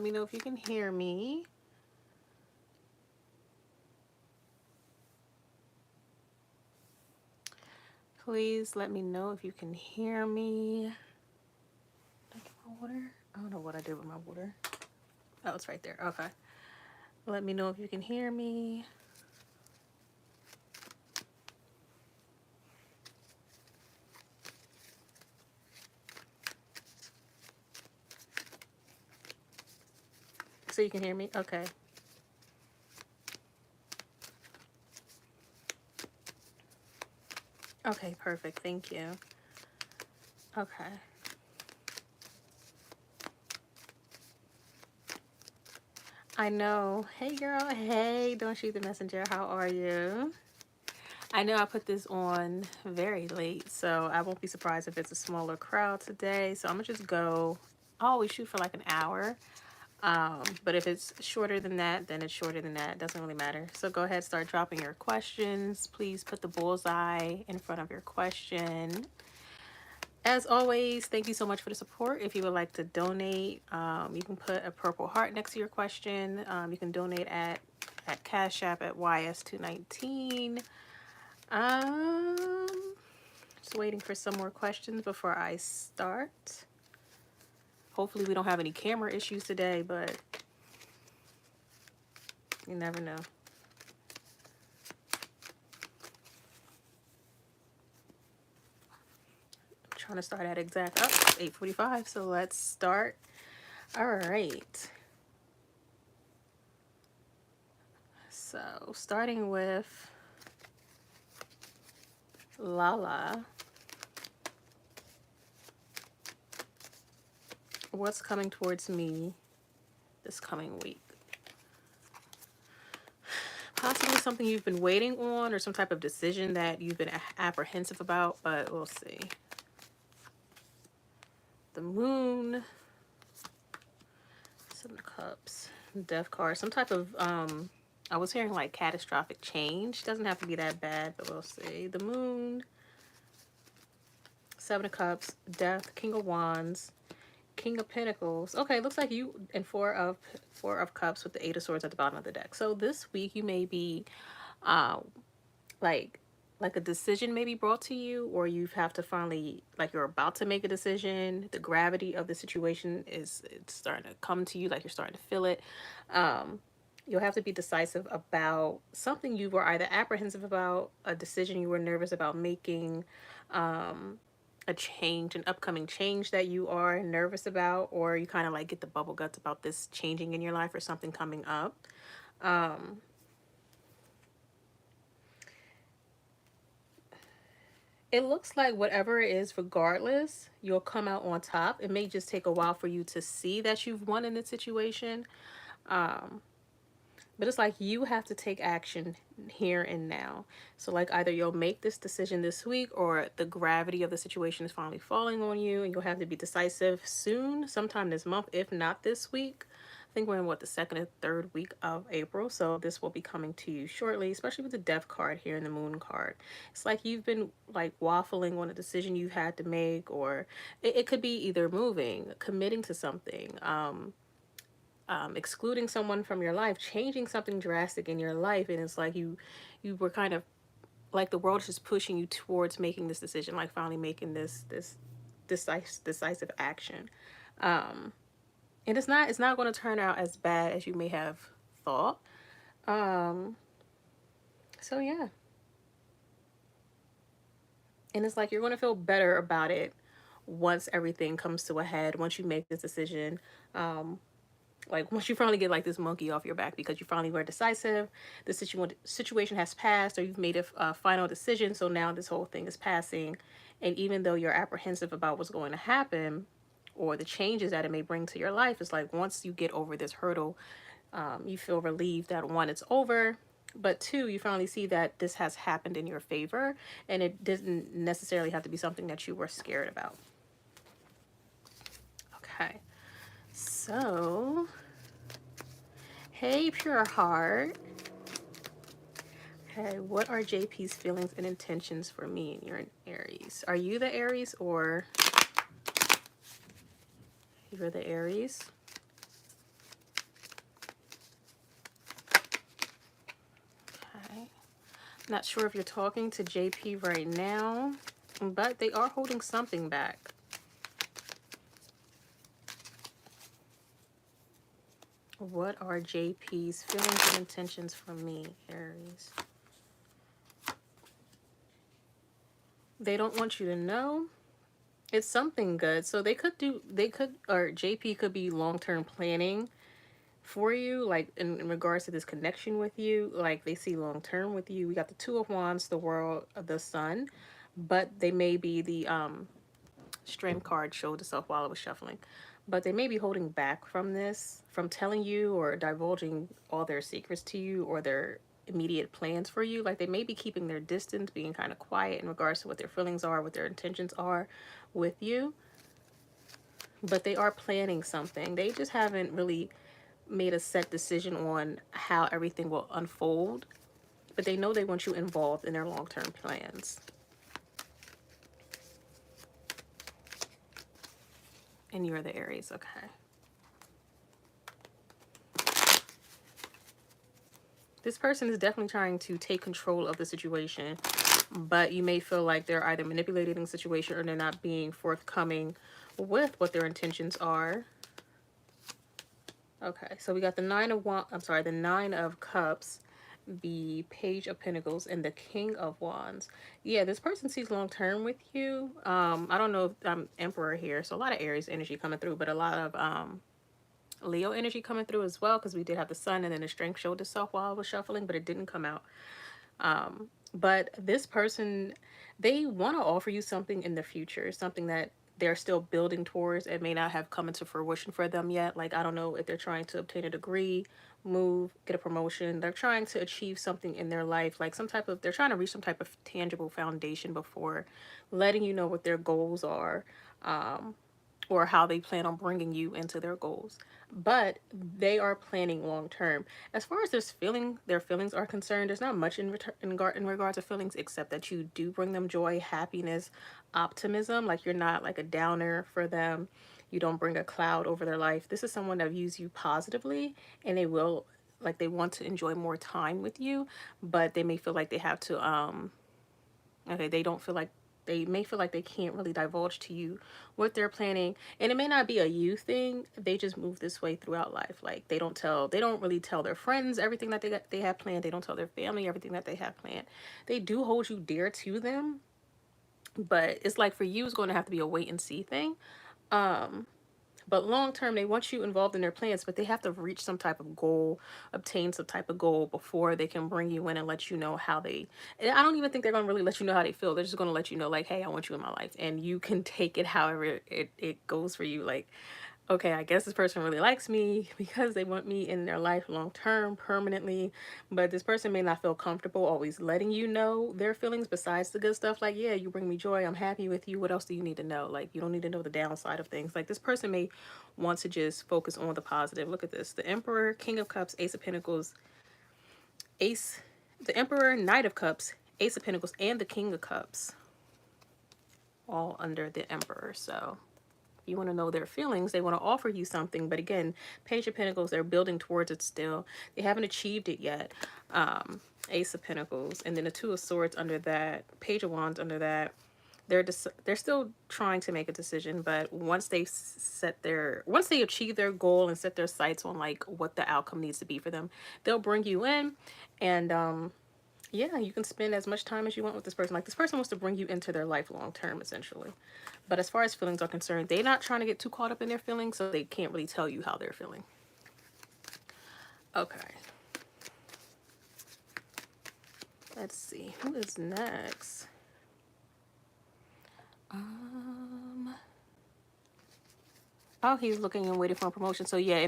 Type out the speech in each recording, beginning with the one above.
me know if you can hear me. Please let me know if you can hear me. Did I get my water? I don't know what I did with my water. Oh, it's right there. Okay. Let me know if you can hear me. So you can hear me? Okay. Okay, perfect. Thank you. Okay. I know. Hey, girl. Hey, don't shoot the messenger. How are you? I know I put this on very late, so I won't be surprised if it's a smaller crowd today. So I'm gonna just go. I always shoot for like an hour. But if it's shorter than that, then it's shorter than that. It doesn't really matter. So go ahead, start dropping your questions. Please put the bullseye in front of your question. As always, thank you so much for the support. If you would like to donate, you can put a purple heart next to your question. You can donate at Cash App at YS219. Just waiting for some more questions before I start. Hopefully we don't have any camera issues today, but you never know. I'm trying to start at exact 8:45, so let's start. All right. So starting with Lala. What's coming towards me this coming week? Possibly something you've been waiting on or some type of decision that you've been apprehensive about, but we'll see. The Moon, Seven of Cups, Death card, some type of, I was hearing like catastrophic change. Doesn't have to be that bad, but we'll see. The Moon, Seven of Cups, Death, King of Wands, King of Pentacles. Okay, looks like you and Four of Cups with the Eight of Swords at the bottom of the deck. So this week you may be like a decision may be brought to you, or you have to finally, like, you're about to make a decision. The gravity of the situation it's starting to come to you, like you're starting to feel it. You'll have to be decisive about something you were either apprehensive about, a decision you were nervous about making, a change, an upcoming change that you are nervous about, or you kind of like get the bubble guts about this changing in your life or something coming up. It looks like whatever it is, regardless, you'll come out on top. It may just take a while for you to see that you've won in this situation. But it's like you have to take action here and now. So like either you'll make this decision this week, or the gravity of the situation is finally falling on you and you'll have to be decisive soon, sometime this month, if not this week. I think we're in what, the second or third week of April. So this will be coming to you shortly, especially with the Death card here and the Moon card. It's like you've been like waffling on a decision you've had to make, or it could be either moving, committing to something, excluding someone from your life, changing something drastic in your life, and it's like you were kind of like the world is just pushing you towards making this decision, like finally making this decisive action. And it's not going to turn out as bad as you may have thought. So yeah, and it's like you're going to feel better about it once everything comes to a head, once you make this decision. Like once you finally get like this monkey off your back because you finally were decisive, the situation has passed, or you've made a final decision, so now this whole thing is passing. And even though you're apprehensive about what's going to happen or the changes that it may bring to your life, it's like once you get over this hurdle, you feel relieved that one, it's over, but two, you finally see that this has happened in your favor and it didn't necessarily have to be something that you were scared about. Okay. So, hey, pure heart. Okay, what are JP's feelings and intentions for me? And you're an Aries. Are you the Aries, or you're the Aries? Not sure if you're talking to JP right now, but they are holding something back. What are JP's feelings and intentions for me, Aries? They don't want you to know. It's something good. So or JP could be long-term planning for you, like in regards to this connection with you. Like they see long-term with you. We got the Two of Wands, the World, the Sun, but they may be the Strength card showed itself while I was shuffling. But they may be holding back from this, from telling you or divulging all their secrets to you or their immediate plans for you. Like they may be keeping their distance, being kind of quiet in regards to what their feelings are, what their intentions are with you. But they are planning something. They just haven't really made a set decision on how everything will unfold. But they know they want you involved in their long-term plans. And you're the Aries, okay. This person is definitely trying to take control of the situation, but you may feel like they're either manipulating the situation or they're not being forthcoming with what their intentions are. Okay, so we got the the Nine of Cups, the Page of Pentacles, and the King of Wands. Yeah, this person sees long term with you. I don't know if I'm Emperor here, so a lot of Aries energy coming through, but a lot of Leo energy coming through as well, because we did have the Sun and then the Strength showed itself while I was shuffling, but it didn't come out. But this person, they want to offer you something in the future, something that they're still building towards. It may not have come into fruition for them yet. Like, I don't know if they're trying to obtain a degree, move, get a promotion. They're trying to achieve something in their life, like they're trying to reach some type of tangible foundation before letting you know what their goals are. Or how they plan on bringing you into their goals. But they are planning long term. As far as their feelings are concerned, there's not much in regards to feelings, except that you do bring them joy, happiness, optimism. Like you're not like a downer for them. You don't bring a cloud over their life. This is someone that views you positively, and they want to enjoy more time with you, but they may feel like they have to they may feel like they can't really divulge to you what they're planning. And it may not be a you thing. They just move this way throughout life. Like they don't really tell their friends everything that they have planned. They don't tell their family everything that they have planned. They do hold you dear to them, but it's like for you, it's going to have to be a wait and see thing. But long term, they want you involved in their plans, but they have to reach some type of goal, obtain some type of goal before they can bring you in and let you know how they. And I don't even think they're going to really let you know how they feel. They're just going to let you know, like, hey, I want you in my life. And you can take it however it goes for you. Like, okay, I guess this person really likes me because they want me in their life long term, permanently. But this person may not feel comfortable always letting you know their feelings besides the good stuff. Like, yeah, you bring me joy. I'm happy with you. What else do you need to know? Like, you don't need to know the downside of things. Like, this person may want to just focus on the positive. Look at this. The Emperor, King of Cups, Ace of Pentacles, the Emperor, Knight of Cups, Ace of Pentacles, and the King of Cups. All under the Emperor. So you want to know their feelings, they want to offer you something, but again, Page of Pentacles, they're building towards it still. They haven't achieved it yet. Ace of Pentacles, and then the Two of Swords under that, Page of Wands under that. They're still trying to make a decision, but once they achieve their goal and set their sights on like what the outcome needs to be for them, they'll bring you in, and yeah, you can spend as much time as you want with this person. Like this person wants to bring you into their life long term, essentially. But as far as feelings are concerned, they're not trying to get too caught up in their feelings, so they can't really tell you how they're feeling. Okay. Let's see. Who is next? Oh, he's looking and waiting for a promotion. So yeah,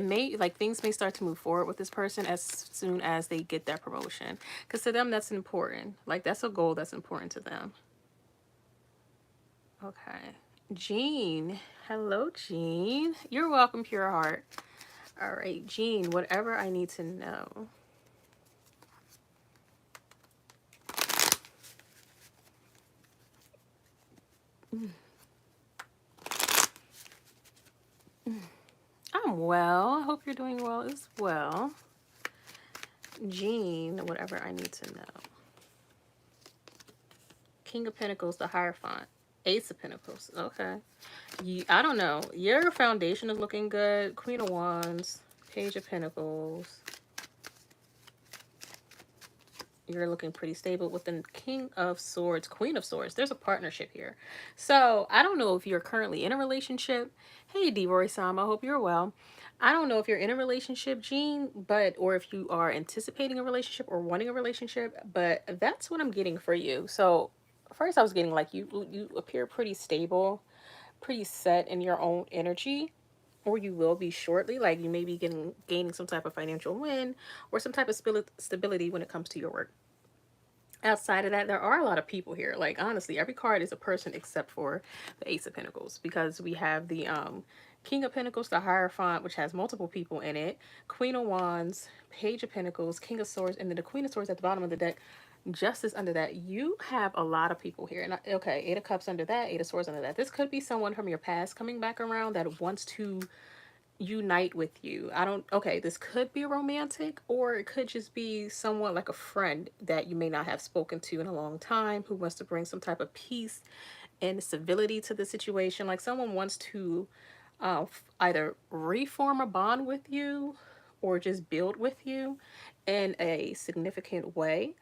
things may start to move forward with this person as soon as they get that promotion. Because to them, that's important. Like that's a goal that's important to them. Okay. Jean. Hello, Jean. You're welcome, Pure Heart. All right, Jean, whatever I need to know. I'm well. I hope you're doing well as well. Jean, whatever I need to know. King of Pentacles, the Hierophant, Ace of Pentacles. Okay. I don't know. Your foundation is looking good. Queen of Wands, Page of Pentacles. You're looking pretty stable with the King of Swords, Queen of Swords. There's a partnership here. So I don't know if you're currently in a relationship. Hey, Deroy Sam, I hope you're well. I don't know if you're in a relationship, Jean, or if you are anticipating a relationship or wanting a relationship, but that's what I'm getting for you. So first I was getting like you appear pretty stable, pretty set in your own energy, or you will be shortly. Like you may be gaining some type of financial win or some type of stability when it comes to your work. Outside of that, there are a lot of people here. Like honestly, every card is a person except for the Ace of Pentacles, because we have the King of Pentacles, the Hierophant, which has multiple people in it, Queen of Wands, Page of Pentacles, King of Swords, and then the Queen of Swords at the bottom of the deck. Justice under that. You have a lot of people here. And okay, Eight of Cups under that, Eight of Swords under that. This could be someone from your past coming back around that wants to unite with you. Okay, this could be romantic, or it could just be someone like a friend that you may not have spoken to in a long time, who wants to bring some type of peace and civility to the situation. Like someone wants to either reform a bond with you or just build with you in a significant way.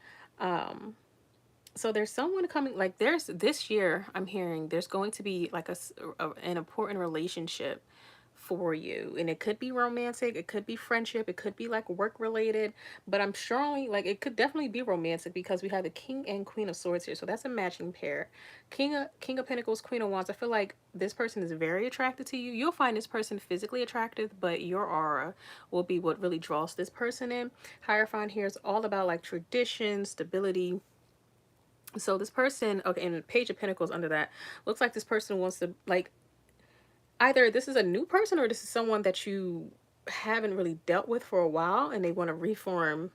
So there's someone coming, like there's this year, I'm hearing there's going to be like an important relationship for you, and it could be romantic, it could be friendship, it could be like work related, but I'm surely like it could definitely be romantic, because we have the King and Queen of Swords here, so that's a matching pair. King of Pentacles, Queen of Wands. I feel like this person is very attracted to you. You'll find this person physically attractive, but your aura will be what really draws this person in. Hierophant here is all about like tradition, stability. So this person, okay, and Page of Pentacles under that, looks like this person wants to, like, either this is a new person or this is someone that you haven't really dealt with for a while, and they want to reform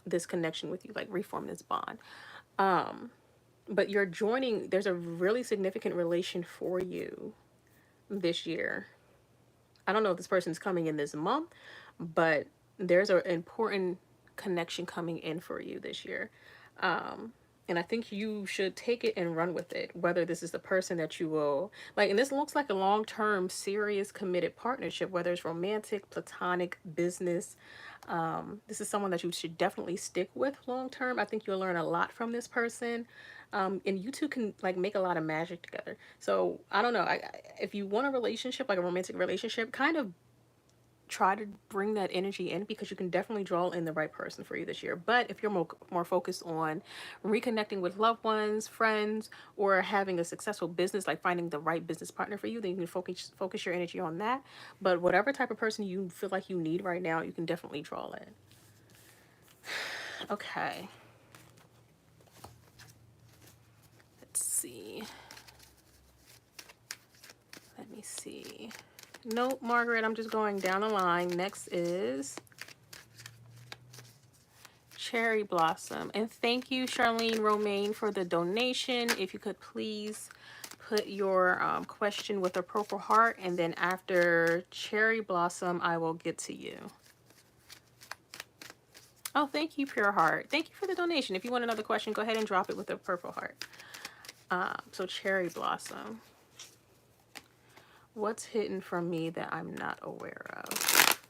this connection with you, like reform this bond. But you're joining, there's a really significant relation for you this year. I don't know if this person's coming in this month, but there's an important connection coming in for you this year. And I think you should take it and run with it, whether this is the person that you will like. And this looks like a long-term, serious, committed partnership, whether it's romantic, platonic, business. This is someone that you should definitely stick with long-term. I think you'll learn a lot from this person. And you two can like make a lot of magic together. So I don't know. If you want a relationship, like a romantic relationship, kind of try to bring that energy in, because you can definitely draw in the right person for you this year. But if you're more focused on reconnecting with loved ones, friends, or having a successful business, like finding the right business partner for you, then you can focus your energy on that. But whatever type of person you feel like you need right now, you can definitely draw in. Okay. Let's see. Let me see. Nope, Margaret, I'm just going down the line. Next is Cherry Blossom. And thank you, Charlene Romaine, for the donation. If you could please put your question with a purple heart, and then after Cherry Blossom, I will get to you. Oh, thank you, Pure Heart. Thank you for the donation. If you want another question, go ahead and drop it with a purple heart. So Cherry Blossom. What's hidden from me that I'm not aware of?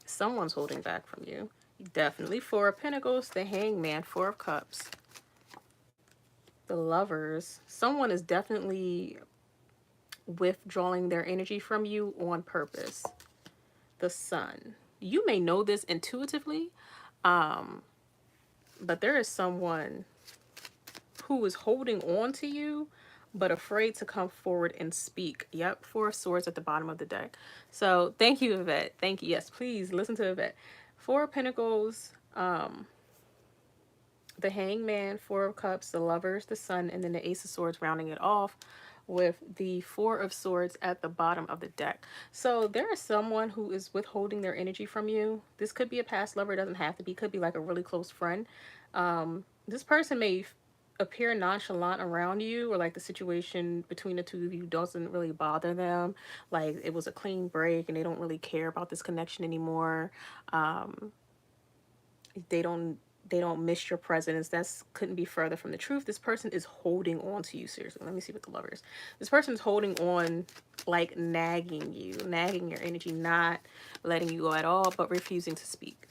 Someone's holding back from you. Definitely Four of Pentacles, the Hangman, Four of Cups, the Lovers. Someone is definitely withdrawing their energy from you on purpose. The Sun. You may know this intuitively, but there is someone who is holding on to you but afraid to come forward and speak. Yep, Four of Swords at the bottom of the deck. So thank you, Yvette. Thank you. Yes, please listen to Yvette. Four of Pentacles, the Hangman, Four of Cups, the Lovers, the Sun, and then the Ace of Swords rounding it off with the Four of Swords at the bottom of the deck. So there is someone who is withholding their energy from you. This could be a past lover. It doesn't have to be. It could be like a really close friend. This person may appear nonchalant around you, or like the situation between the two of you doesn't really bother them. Like it was a clean break and they don't really care about this connection anymore. Um, they don't they don't miss your presence. That's couldn't be further from the truth. This person is holding on to you seriously. Let me see what the Lovers. This person's holding on, like nagging you, nagging your energy, not letting you go at all, but refusing to speak.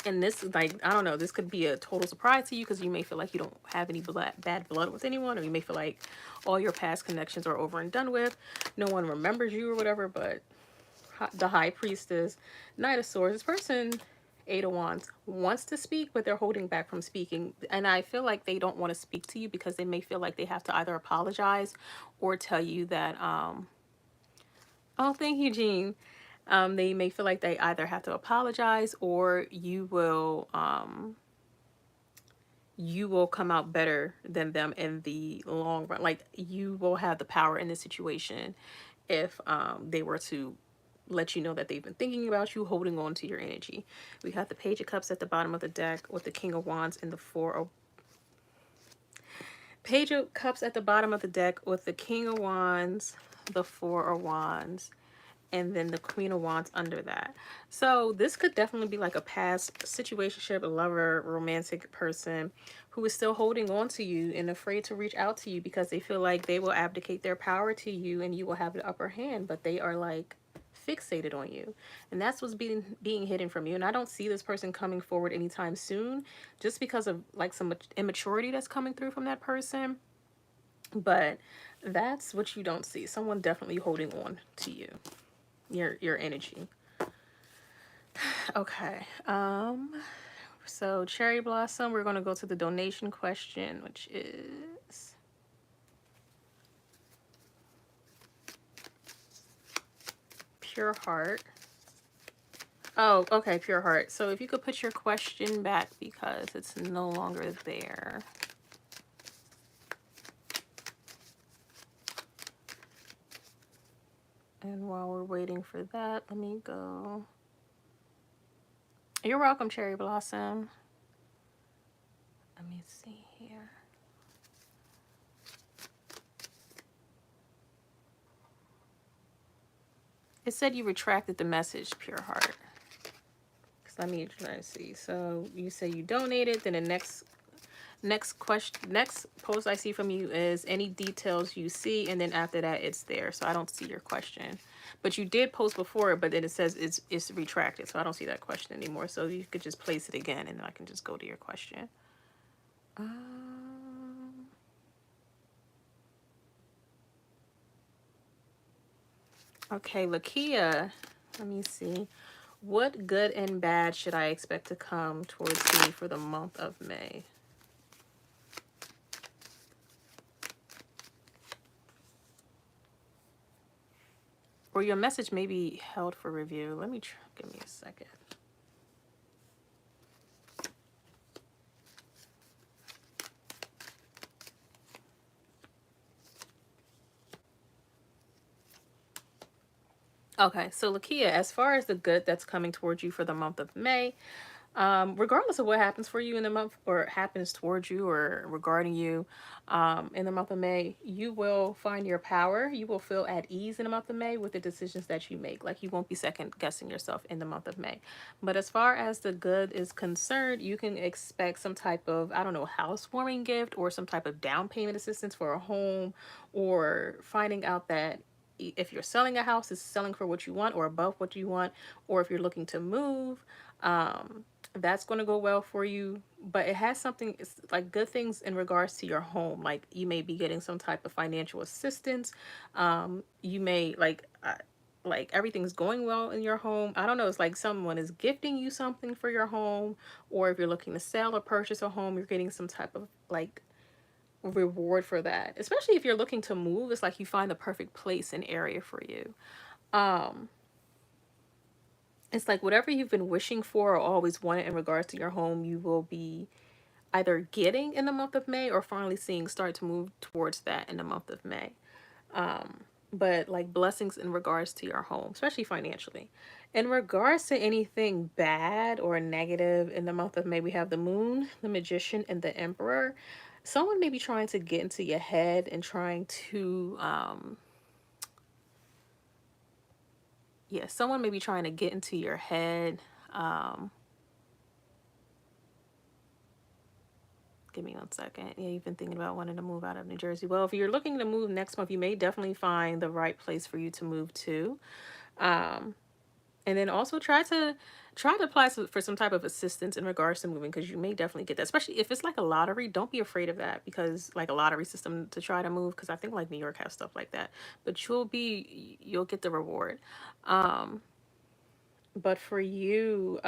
And this, like, I don't know, this could be a total surprise to you because you may feel like you don't have any bad blood with anyone, or you may feel like all your past connections are over and done with. No one remembers you or whatever, but the High Priestess, Knight of Swords, this person, Eight of Wands, wants to speak, but they're holding back from speaking. And I feel like they don't want to speak to you because they may feel like they have to either apologize or tell you that, oh, thank you, Jean. They may feel like they either have to apologize or you will come out better than them in the long run. Like you will have the power in this situation if they were to let you know that they've been thinking about you, holding on to your energy. We have the Page of Cups at the bottom of the deck with the King of Wands and the Page of Cups at the bottom of the deck with the King of Wands, the Four of Wands, and then the Queen of Wands under that. So this could definitely be like a past situationship, a lover, romantic person who is still holding on to you and afraid to reach out to you because they feel like they will abdicate their power to you and you will have the upper hand, but they are like fixated on you, and that's what's being hidden from you. And I don't see this person coming forward anytime soon just because of like some immaturity that's coming through from that person. But that's what you don't see. Someone definitely holding on to you, your energy. Okay. So Cherry Blossom, we're going to go to the donation question, which is Pure Heart. Oh, okay, Pure Heart. So if you could put your question back because it's no longer there. And while we're waiting for that, let me go. You're welcome, Cherry Blossom. Let me see here. It said you retracted the message, Pure Heart. Let me try to see. So you say you donated, then the next question, next post I see from you is any details you see, and then after that it's there. So I don't see your question, but you did post before, but then it says it's retracted, so I don't see that question anymore. So you could just place it again and I can just go to your question. Okay, Lakia, let me see. What good and bad should I expect to come towards me for the month of May? Or your message may be held for review. Let me give me a second. Okay, so Lakia, as far as the good that's coming towards you for the month of May, regardless of what happens for you in the month or happens towards you or regarding you in the month of May, you will find your power. You will feel at ease in the month of May with the decisions that you make. Like you won't be second guessing yourself in the month of May. But as far as the good is concerned, you can expect some type of, I don't know, housewarming gift or some type of down payment assistance for a home, or finding out that if you're selling a house, it's selling for what you want or above what you want, or if you're looking to move, that's going to go well for you. But it has something, it's like good things in regards to your home. Like you may be getting some type of financial assistance. You may like everything's going well in your home. I don't know, it's like someone is gifting you something for your home, or if you're looking to sell or purchase a home, you're getting some type of like reward for that. Especially if you're looking to move, it's like you find the perfect place and area for you. It's like whatever you've been wishing for or always wanted in regards to your home, you will be either getting in the month of May or finally seeing start to move towards that in the month of May. But like blessings in regards to your home, especially financially. In regards to anything bad or negative in the month of May, we have the Moon, the Magician, and the Emperor. Someone may be trying to get into your head and trying to, yeah, someone may be trying to get into your head. Um, Give me 1 second. Yeah, you've been thinking about wanting to move out of New Jersey. Well, if you're looking to move next month, you may definitely find the right place for you to move to. Um, and then also try to apply for some type of assistance in regards to moving, because you may definitely get that, especially if it's like a lottery. Don't be afraid of that, because like a lottery system to try to move, because I think like New York has stuff like that, but you'll get the reward. um but for you,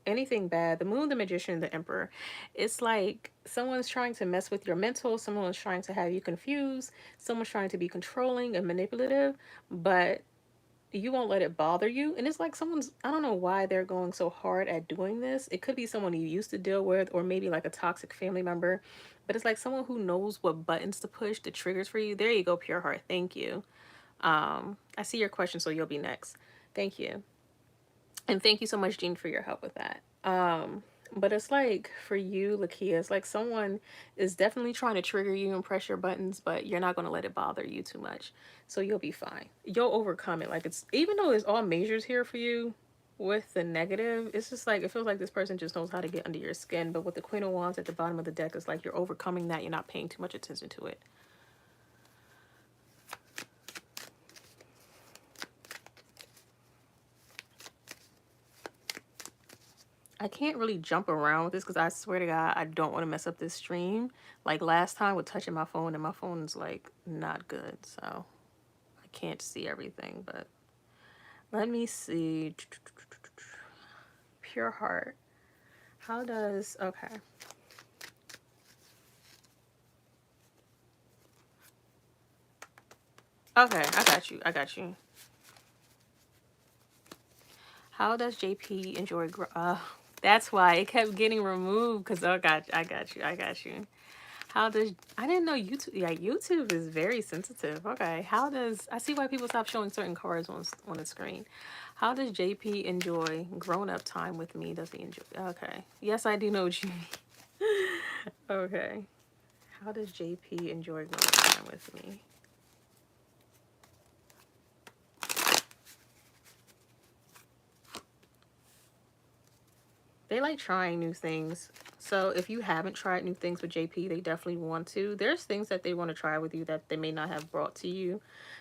anything bad, the Moon, the Magician, the Emperor, it's like someone's trying to mess with your mental, someone's trying to have you confused, someone's trying to be controlling and manipulative, but you won't let it bother you. And it's like someone's, I don't know why they're going so hard at doing this. It could be someone you used to deal with, or maybe like a toxic family member, but it's like someone who knows what buttons to push, the triggers for you. There you go, Pure Heart. Thank you. I see your question, so you'll be next. Thank you. And thank you so much, Jean, for your help with that. But it's like for you, Lakia, it's like someone is definitely trying to trigger you and press your buttons, but you're not going to let it bother you too much. So you'll be fine. You'll overcome it. Like, it's, even though it's all measures here for you with the negative, it's just like it feels like this person just knows how to get under your skin. But with the Queen of Wands at the bottom of the deck, it's like you're overcoming that. You're not paying too much attention to it. I can't really jump around with this because I swear to God, I don't want to mess up this stream. Like last time with touching my phone, and my phone's like not good. So I can't see everything, but let me see. Pure Heart. How does, okay. Okay, I got you. I got you. How does JP enjoy, that's why it kept getting removed, because I got you. I got you. How does, I didn't know YouTube, yeah, YouTube is very sensitive. Okay. How does, I see why people stop showing certain cards on the screen. How does JP enjoy grown-up time with me? Does he enjoy, okay. Yes, I do know what you mean. Okay. How does JP enjoy grown-up time with me? They like trying new things. So if you haven't tried new things with JP, they definitely want to. There's things that they want to try with you that they may not have brought to you.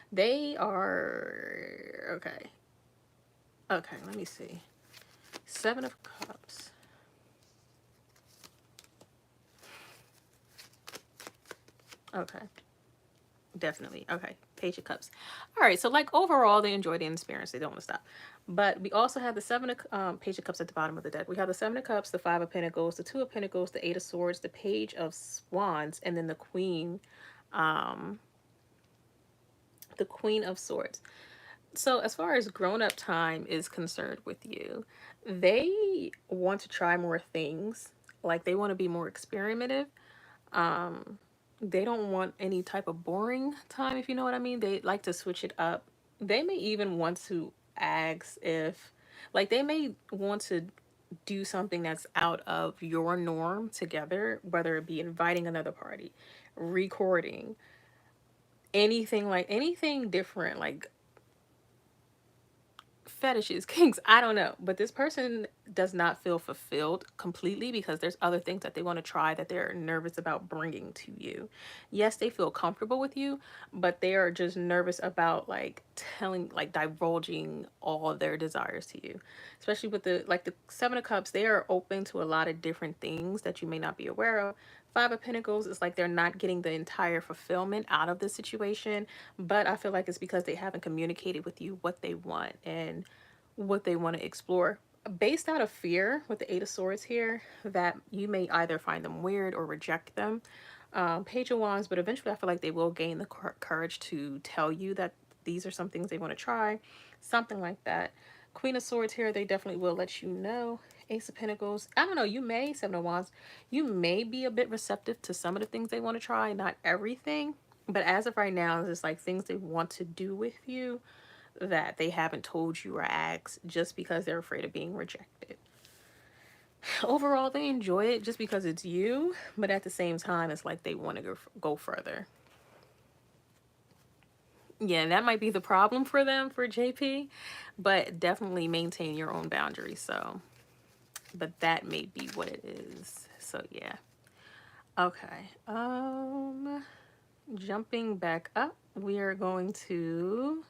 They are, okay. Okay, let me see. 7 of Cups. Okay. Definitely. Okay. Page of Cups. All right. So like overall, they enjoy the experience. They don't want to stop. But we also have the Page of Cups at the bottom of the deck. We have the 7 of Cups, the 5 of Pentacles, the 2 of Pentacles, the 8 of Swords, the Page of Wands, and then um, the Queen of Swords. So as far as grown-up time is concerned with you, they want to try more things. Like they want to be more experimentative. Um, they don't want any type of boring time, if you know what I mean. They like to switch it up. They may even want to ask if, like, they may want to do something that's out of your norm together, whether it be inviting another party, recording, anything, like anything different, like fetishes, kinks, I don't know. But this person does not feel fulfilled completely because there's other things that they want to try that they're nervous about bringing to you. Yes, they feel comfortable with you, but they are just nervous about like telling, like divulging all of their desires to you. Especially with the 7 of Cups, they are open to a lot of different things that you may not be aware of. 5 of Pentacles is like they're not getting the entire fulfillment out of the situation, but I feel like it's because they haven't communicated with you what they want and what they want to explore. Based out of fear with the 8 of Swords here, that you may either find them weird or reject them. Page of Wands, but eventually I feel like they will gain the courage to tell you that these are some things they want to try. Something like that. Queen of Swords here, they definitely will let you know. Ace of Pentacles, I don't know, you may, 7 of Wands, you may be a bit receptive to some of the things they want to try, not everything. But as of right now, it's like things they want to do with you. that they haven't told you or asked just because they're afraid of being rejected. Overall, they enjoy it just because it's you, but at the same time, it's like they want to go further. Yeah, that might be the problem for them, for JP, but definitely maintain your own boundaries. So, but that may be what it is. So, yeah. Okay. Jumping back up, we are going to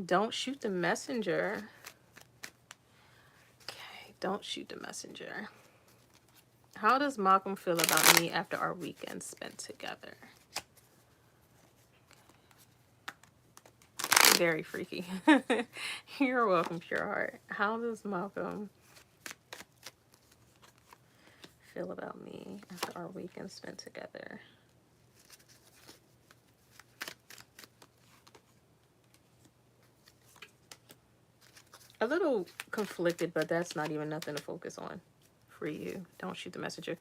don't shoot the messenger. Okay, don't shoot the messenger. How does Malcolm feel about me after our weekend spent together? Very freaky. You're welcome, pure heart. How does Malcolm feel about me after our weekend spent together? A little conflicted, but that's not even nothing to focus on for you. Don't shoot the messenger.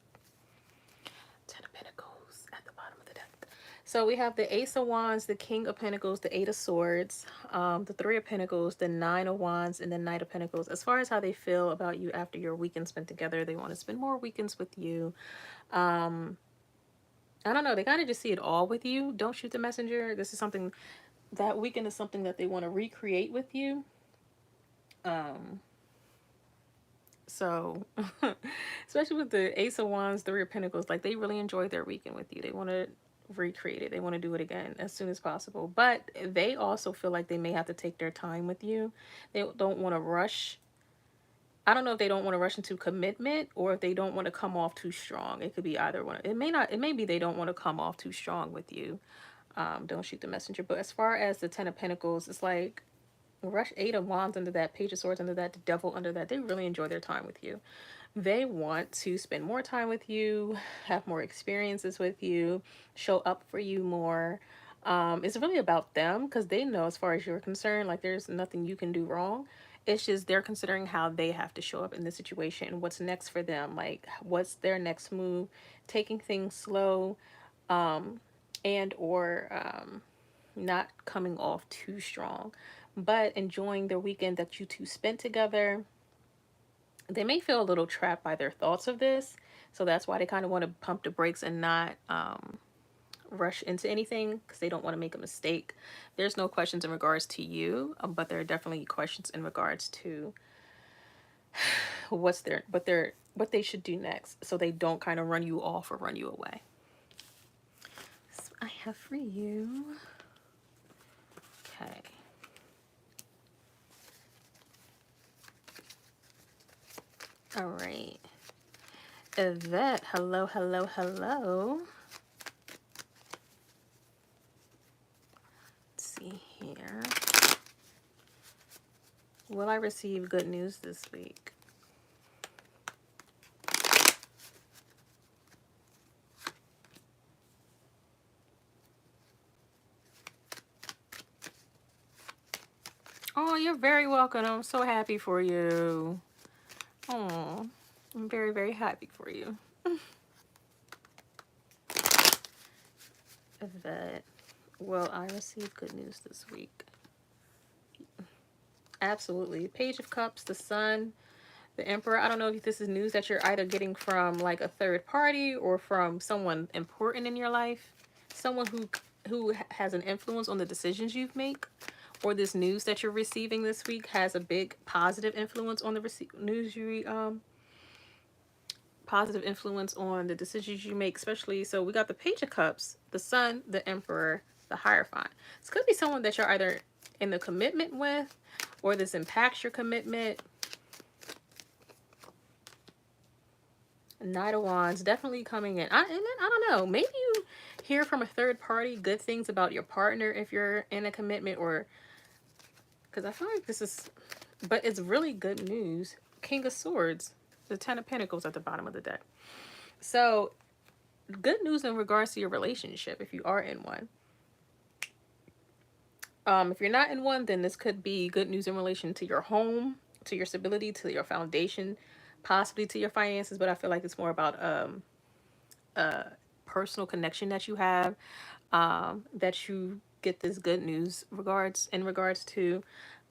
Ten of Pentacles at the bottom of the deck. So we have the Ace of Wands, the King of Pentacles, the Eight of Swords, the Three of Pentacles, the Nine of Wands, and the Knight of Pentacles. As far as how they feel about you after your weekend spent together, they want to spend more weekends with you. I don't know. They kind of just see it all with you. Don't shoot the messenger. This is something, that weekend is something that they want to recreate with you. So, especially with the Ace of Wands, Three of Pentacles, like they really enjoyed their weekend with you. They want to recreate it. They want to do it again as soon as possible. But they also feel like they may have to take their time with you. They don't want to rush. I don't know if they don't want to rush into commitment or if they don't want to come off too strong. It could be either one. It may not. It may be they don't want to come off too strong with you. Don't shoot the messenger. But as far as the Ten of Pentacles, it's like rush, Eight of Wands under that, Page of Swords under that, the Devil under that. They really enjoy their time with you. They want to spend more time with you, have more experiences with you, show up for you more. It's really about them because they know, as far as you're concerned, like there's nothing you can do wrong. It's just they're considering how they have to show up in this situation and what's next for them. Like, what's their next move? Taking things slow, and or not coming off too strong, but enjoying the weekend that you two spent together. They may feel a little trapped by their thoughts of this, so that's why they kind of want to pump the brakes and not rush into anything because they don't want to make a mistake. There's no questions in regards to you, but there are definitely questions in regards to what they should do next, so they don't kind of run you off or run you away. So I have for you. Okay. All right. Yvette, hello, hello, hello. Let's see here. Will I receive good news this week? Oh, you're very welcome. I'm so happy for you. Oh, I'm very, very happy for you. Yvette, will I receive good news this week? Absolutely. Page of Cups, the Sun, the Emperor. I don't know if this is news that you're either getting from like a third party or from someone important in your life, someone who has an influence on the decisions you make, or this news that you're receiving this week has a big positive influence on the news you positive influence on the decisions you make, especially. So we got the Page of Cups, the Sun, the Emperor, the Hierophant. This could be someone that you're either in the commitment with, or this impacts your commitment. Knight of Wands definitely coming in. I don't know. Maybe you hear from a third party good things about your partner if you're in a commitment, or because I feel like this is, but it's really good news. King of Swords, the Ten of Pentacles at the bottom of the deck. So good news in regards to your relationship if you are in one. If you're not in one, then this could be good news in relation to your home, to your stability, to your foundation, possibly to your finances. But I feel like it's more about a personal connection that you have, that you get this good news in regards to,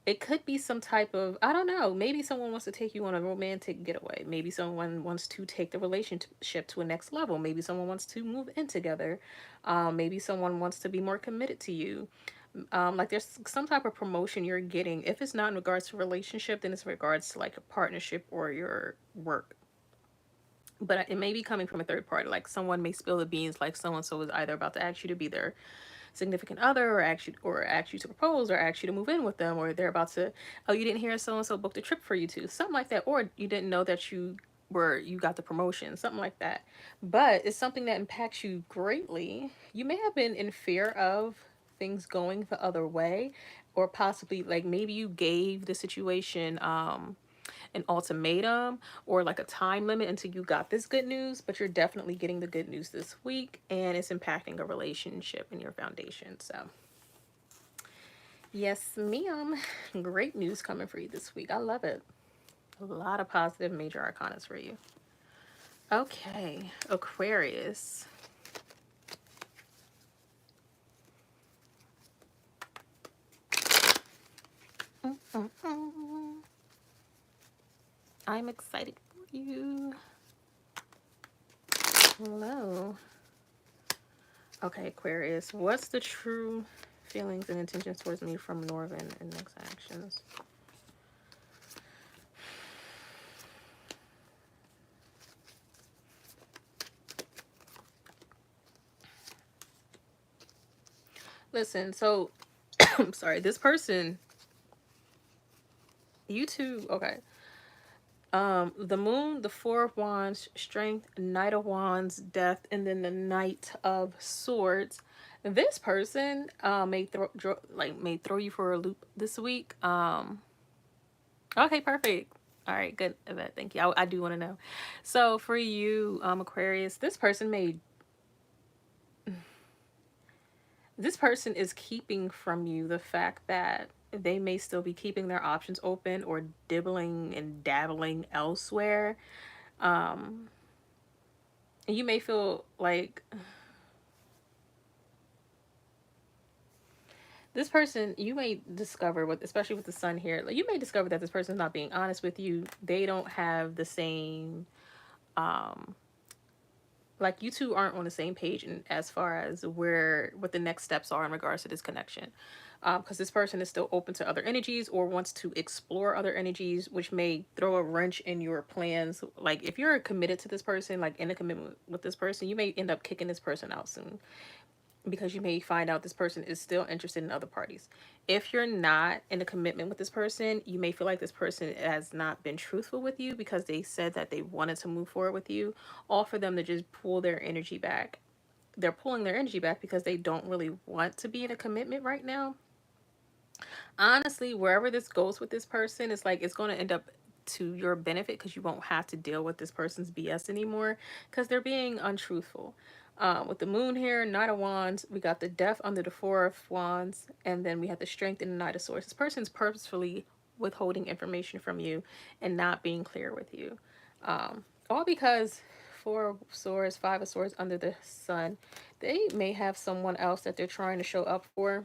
it could be some type of, I don't know, maybe someone wants to take you on a romantic getaway. Maybe someone wants to take the relationship to a next level. Maybe someone wants to move in together. Maybe someone wants to be more committed to you. Like there's some type of promotion you're getting. If it's not in regards to relationship, then it's in regards to like a partnership or your work. But it may be coming from a third party. Like someone may spill the beans, like so and so is either about to ask you to be their significant other, or ask you to propose, or ask you to move in with them, or they're about to, oh, you didn't hear so and so booked a trip for you too, something like that, or you didn't know that you got the promotion, something like that. But it's something that impacts you greatly. You may have been in fear of things going the other way, or possibly like maybe you gave the situation an ultimatum or like a time limit until you got this good news, but you're definitely getting the good news this week, and it's impacting a relationship and your foundation. So yes, ma'am. Great news coming for you this week. I love it. A lot of positive major arcanas for you. Okay, Aquarius. I'm excited for you. Hello. Okay, Aquarius. What's the true feelings and intentions towards me from Northern and next actions? Listen, so I'm sorry, this person, you two, okay. The moon, the Four of Wands, strength, Knight of Wands, death, and then the Knight of Swords. This person may throw you for a loop this week. Okay, perfect. All right, good, Yvette. Thank you. I do want to know. So for you, Aquarius, this person is keeping from you the fact that they may still be keeping their options open or dibbling and dabbling elsewhere. Um, you may feel like this person, you may discover with, especially with the sun here, like you may discover that this person is not being honest with you. They don't have the same, um, like you two aren't on the same page in, as far as what the next steps are in regards to this connection, because this person is still open to other energies or wants to explore other energies, which may throw a wrench in your plans. Like if you're committed to this person, like in a commitment with this person, you may end up kicking this person out soon, because you may find out this person is still interested in other parties. If you're not in a commitment with this person, you may feel like this person has not been truthful with you because they said that they wanted to move forward with you. All for them to just pull their energy back. They're pulling their energy back because they don't really want to be in a commitment right now. Honestly, wherever this goes with this person, it's like it's going to end up to your benefit because you won't have to deal with this person's BS anymore because they're being untruthful. With the moon here, Knight of Wands, we got the death under the Four of Wands, and then we have the strength in the Knight of Swords. This person's purposefully withholding information from you and not being clear with you. All because Four of Swords, Five of Swords under the sun, they may have someone else that they're trying to show up for,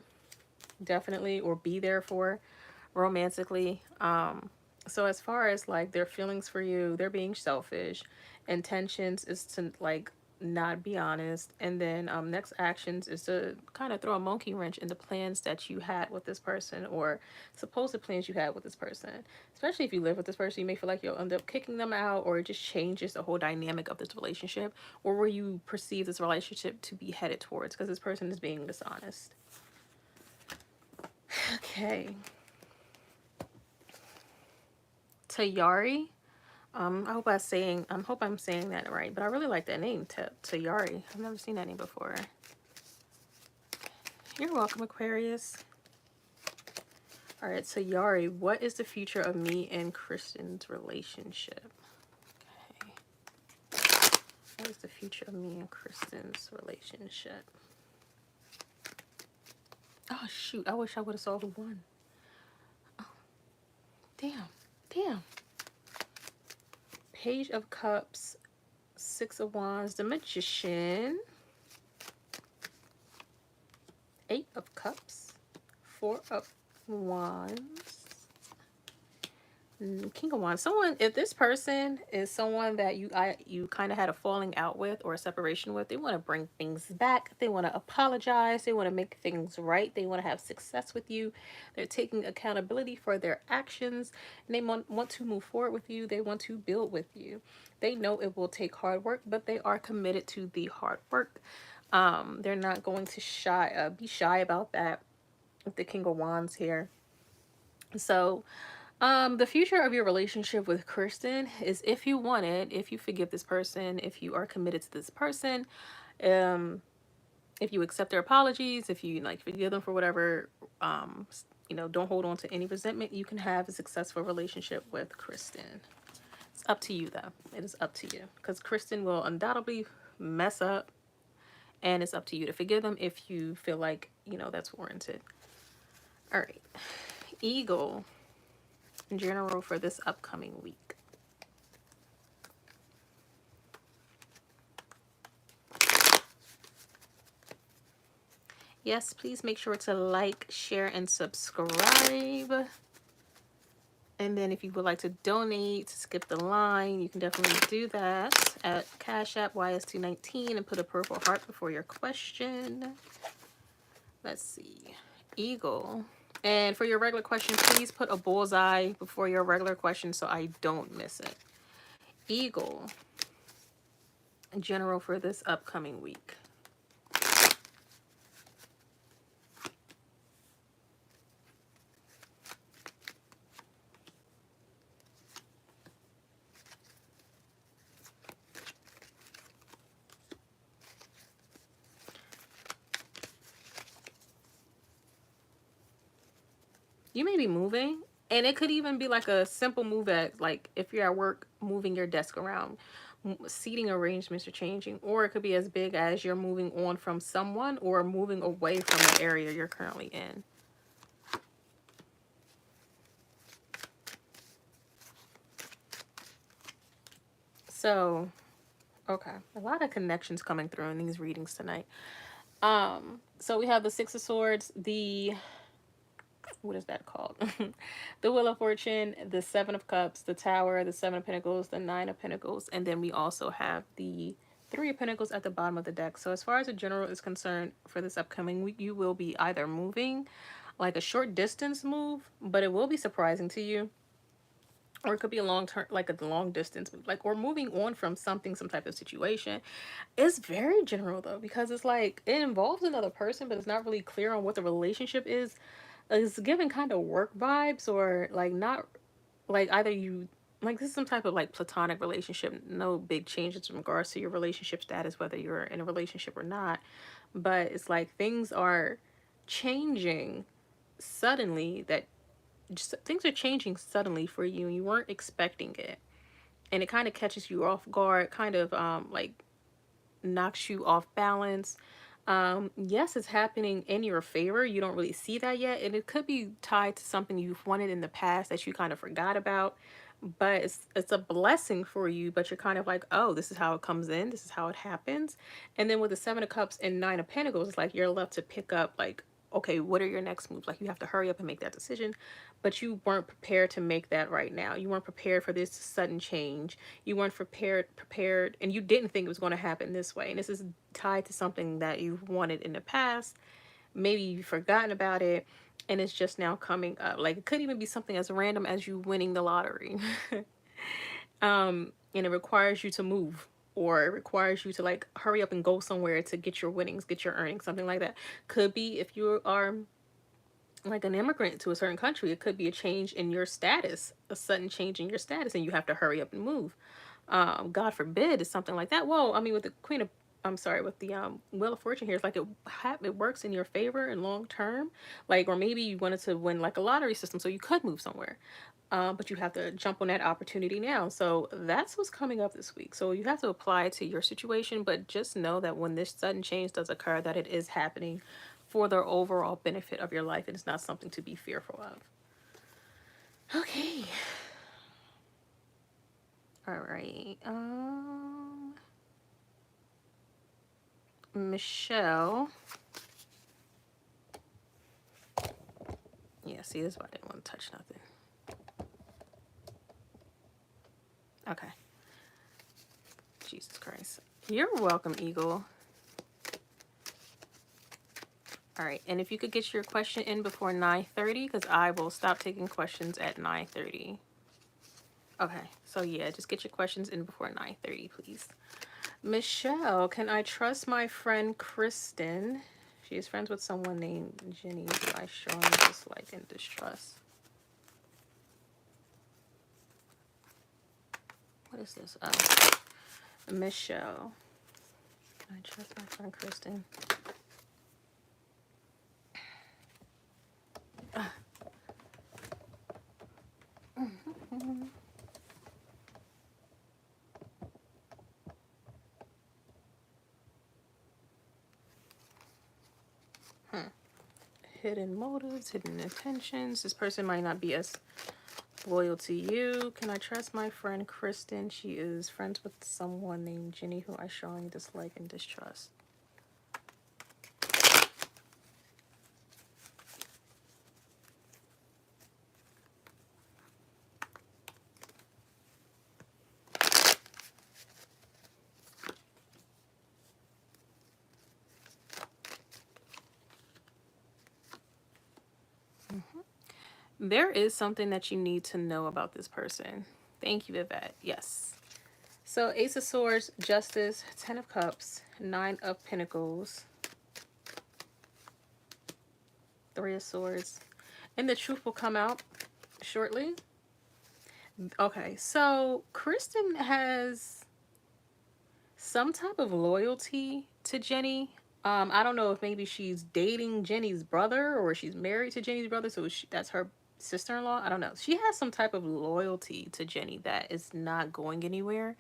definitely, or be there for romantically. So as far as like their feelings for you, they're being selfish. Intentions is to like not be honest, and then next actions is to kind of throw a monkey wrench in the plans that you had with this person, or supposed plans you had with this person. Especially if you live with this person, you may feel like you'll end up kicking them out, or it just changes the whole dynamic of this relationship, or where you perceive this relationship to be headed towards, because this person is being dishonest. Okay. Tayari. I hope I'm saying that right, but I really like that name, Tayari. I've never seen that name before. You're welcome, Aquarius. All right, Tayari, what is the future of me and Kristen's relationship? Okay. What is the future of me and Kristen's relationship? Oh, shoot. I wish I would have saw who won. Oh, damn. Page of Cups, Six of Wands, the Magician, Eight of Cups, Four of Wands, King of Wands. Someone, if this person is someone that you kind of had a falling out with or a separation with, they want to bring things back. They want to apologize. They want to make things right. They want to have success with you. They're taking accountability for their actions, and they want to move forward with you. They want to build with you. They know it will take hard work, but they are committed to the hard work. They're not going to be shy about that with the King of Wands here. So the future of your relationship with Kristen is, if you want it, if you forgive this person, if you are committed to this person, if you accept their apologies, if you like forgive them for whatever, don't hold on to any resentment, you can have a successful relationship with Kristen. It's up to you though. It is up to you, because Kristen will undoubtedly mess up, and it's up to you to forgive them if you feel like, that's warranted. All right. Eagle. In general for this upcoming week. Yes, please make sure to like, share, and subscribe. And then if you would like to donate to skip the line, you can definitely do that at Cash App YS219 and put a purple heart before your question. Let's see. Eagle. And for your regular question, please put a bullseye before your regular question so I don't miss it. Eagle. In general for this upcoming week. You may be moving, and it could even be like a simple move at, like, if you're at work, moving your desk around, seating arrangements are changing, or it could be as big as you're moving on from someone or moving away from the area you're currently in. So, okay, a lot of connections coming through in these readings tonight. So we have the Six of Swords, what is that called? The Wheel of Fortune, the Seven of Cups, the Tower, the Seven of Pentacles, the Nine of Pentacles, and then we also have the Three of Pentacles at the bottom of the deck. So as far as the general is concerned, for this upcoming week, you will be either moving, like a short distance move, but it will be surprising to you. Or it could be a long term, like a long distance move, like, or moving on from something, some type of situation. It's very general though, because it's like it involves another person, but it's not really clear on what the relationship is. It's giving kind of work vibes, or like not, like either you, like this is some type of like platonic relationship, no big changes in regards to your relationship status, whether you're in a relationship or not, but it's like things are changing suddenly, that just things are changing suddenly for you and you weren't expecting it, and it kind of catches you off guard, kind of like knocks you off balance. Yes, it's happening in your favor. You don't really see that yet. And it could be tied to something you've wanted in the past that you kind of forgot about. But it's a blessing for you, but you're kind of like, oh, this is how it comes in. This is how it happens. And then with the Seven of Cups and Nine of Pentacles, it's like you're left to pick up, like, okay, what are your next moves? Like, you have to hurry up and make that decision, but you weren't prepared to make that right now. You weren't prepared for this sudden change. You weren't prepared, and you didn't think it was going to happen this way. And this is tied to something that you've wanted in the past. Maybe you've forgotten about it, and it's just now coming up. Like, it could even be something as random as you winning the lottery. And it requires you to move, or it requires you to like hurry up and go somewhere to get your winnings, get your earnings, something like that. Could be if you are like an immigrant to a certain country, it could be a change in your status, a sudden change in your status, and you have to hurry up and move. God forbid it's something like that. Well, I mean, with the Queen of, I'm sorry, with the Wheel of Fortune here, it's like it works in your favor in long term. Like, or maybe you wanted to win like a lottery system, so you could move somewhere. But you have to jump on that opportunity now. So that's what's coming up this week. So you have to apply it to your situation, but just know that when this sudden change does occur, that it is happening for the overall benefit of your life. It is not something to be fearful of. Okay. All right. Michelle. see, this is why I didn't want to touch nothing. Okay. Jesus Christ. You're welcome, Eagle. All right, and if you could get your question in before 9:30, because I will stop taking questions at 9:30. Okay, so yeah, just get your questions in before 9:30, please. Michelle, can I trust my friend Kristen? She is friends with someone named Jenny who I strongly dislike and distrust. What is this? Oh, Michelle. Can I trust my friend Kristen? Hidden motives, hidden intentions. This person might not be as loyal to you. Can I trust my friend Kristen? She is friends with someone named Jenny who I strongly dislike and distrust. There is something that you need to know about this person. Thank you, Yvette. Yes. So Ace of Swords, Justice, Ten of Cups, Nine of Pentacles, Three of Swords. And the truth will come out shortly. Okay, so Kristen has some type of loyalty to Jenny. I don't know if maybe she's dating Jenny's brother or she's married to Jenny's brother, so that's her sister-in-law. I don't know. She has some type of loyalty to Jenny that is not going anywhere.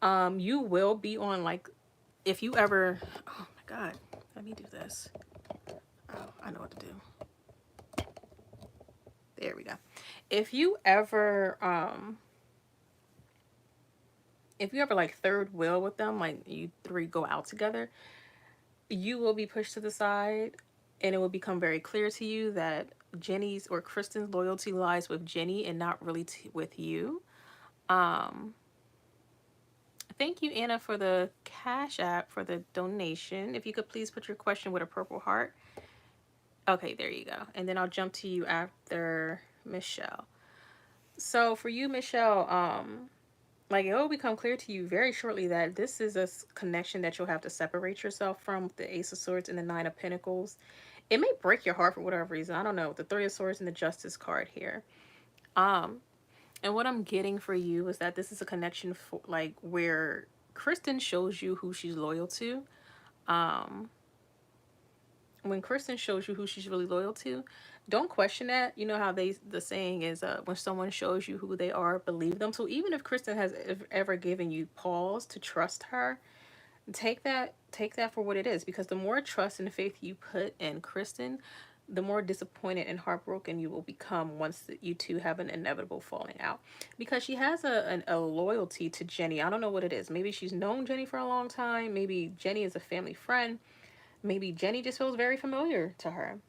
You will be on, like, if you ever, oh my God, let me do this. Oh, I know what to do. There we go. If you ever like third wheel with them, like you three go out together, you will be pushed to the side and it will become very clear to you that Jenny's or Kristen's loyalty lies with Jenny and not really with you. Thank you, Anna, for the Cash App for the donation. If you could please put your question with a purple heart. Okay, there you go. And then I'll jump to you after Michelle. So for you, Michelle, like it will become clear to you very shortly that this is a connection that you'll have to separate yourself from with the Ace of Swords and the Nine of Pentacles. It may break your heart for whatever reason. I don't know. The Three of Swords and the Justice card here. And what I'm getting for you is that this is a connection for like where Kristen shows you who she's loyal to. When Kristen shows you who she's really loyal to, don't question that. You know how the saying is, when someone shows you who they are, believe them. So even if Kristen has ever given you pause to trust her, take that for what it is, because the more trust and faith you put in Kristen, the more disappointed and heartbroken you will become once you two have an inevitable falling out, because she has a loyalty to Jenny. I don't know what it is. Maybe she's known Jenny for a long time. Maybe Jenny is a family friend. Maybe Jenny just feels very familiar to her.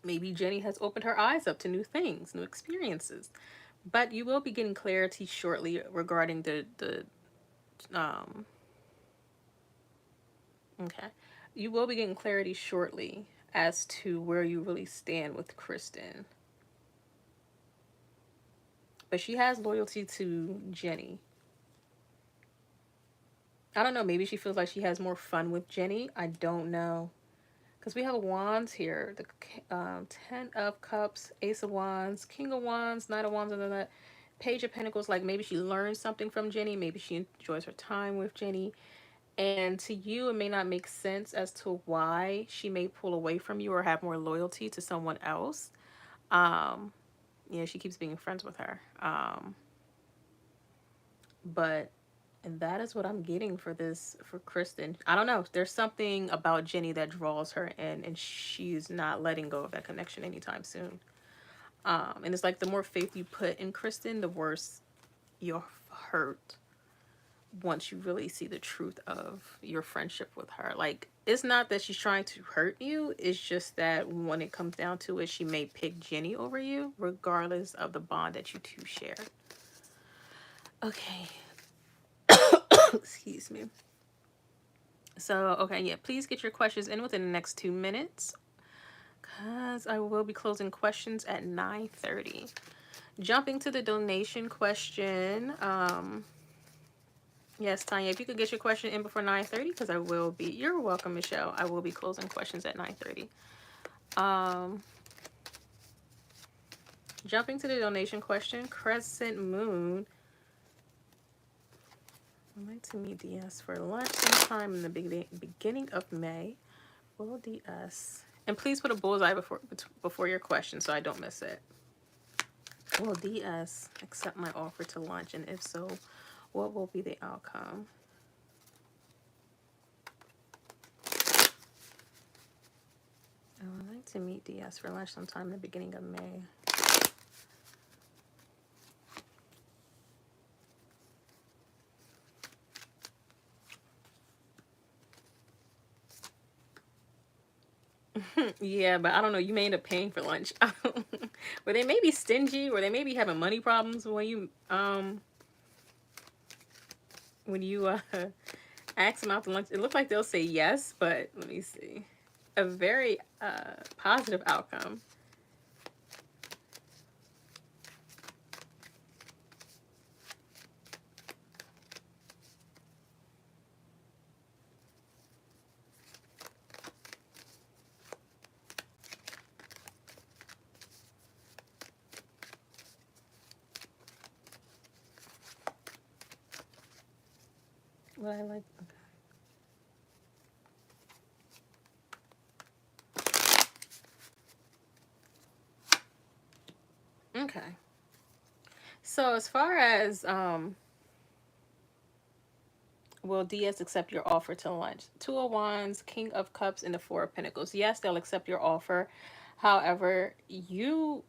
Maybe Jenny has opened her eyes up to new things, new experiences. But you will be getting clarity shortly regarding the okay. You will be getting clarity shortly as to where you really stand with Kristen. But she has loyalty to Jenny. I don't know. Maybe she feels like she has more fun with Jenny. I don't know. Because we have wands here. The Ten of Cups, Ace of Wands, King of Wands, Knight of Wands, and then that Page of Pentacles. Like maybe she learns something from Jenny. Maybe she enjoys her time with Jenny. And to you, it may not make sense as to why she may pull away from you or have more loyalty to someone else. She keeps being friends with her. But that is what I'm getting for Kristen. I don't know. There's something about Jenny that draws her in, and she's not letting go of that connection anytime soon. And it's like the more faith you put in Kristen, the worse you'll hurt once you really see the truth of your friendship with her. Like, it's not that she's trying to hurt you. It's just that when it comes down to it, she may pick Jenny over you, regardless of the bond that you two share. Okay. Excuse me. So, okay, yeah, please get your questions in within the next 2 minutes, because I will be closing questions at 9:30. Jumping to the donation question. Yes, Tanya, if you could get your question in before 9:30, because I will be, you're welcome, Michelle. I will be closing questions at 9:30. Jumping to the donation question, Crescent Moon. I'd like to meet DS for lunch sometime in the beginning of May. Will DS. And please put a bullseye before your question so I don't miss it. Will DS accept my offer to lunch? And if so, what will be the outcome? I would like to meet DS for lunch sometime in the beginning of May. Yeah, but I don't know. You may end up paying for lunch. Or they may be stingy, or they may be having money problems when you ask them out to lunch. It looks like they'll say yes, but let me see. A very positive outcome. What I like. Okay. Okay. So as far as will DS accept your offer to lunch? Two of Wands, King of Cups, and the Four of Pentacles. Yes, they'll accept your offer. However, I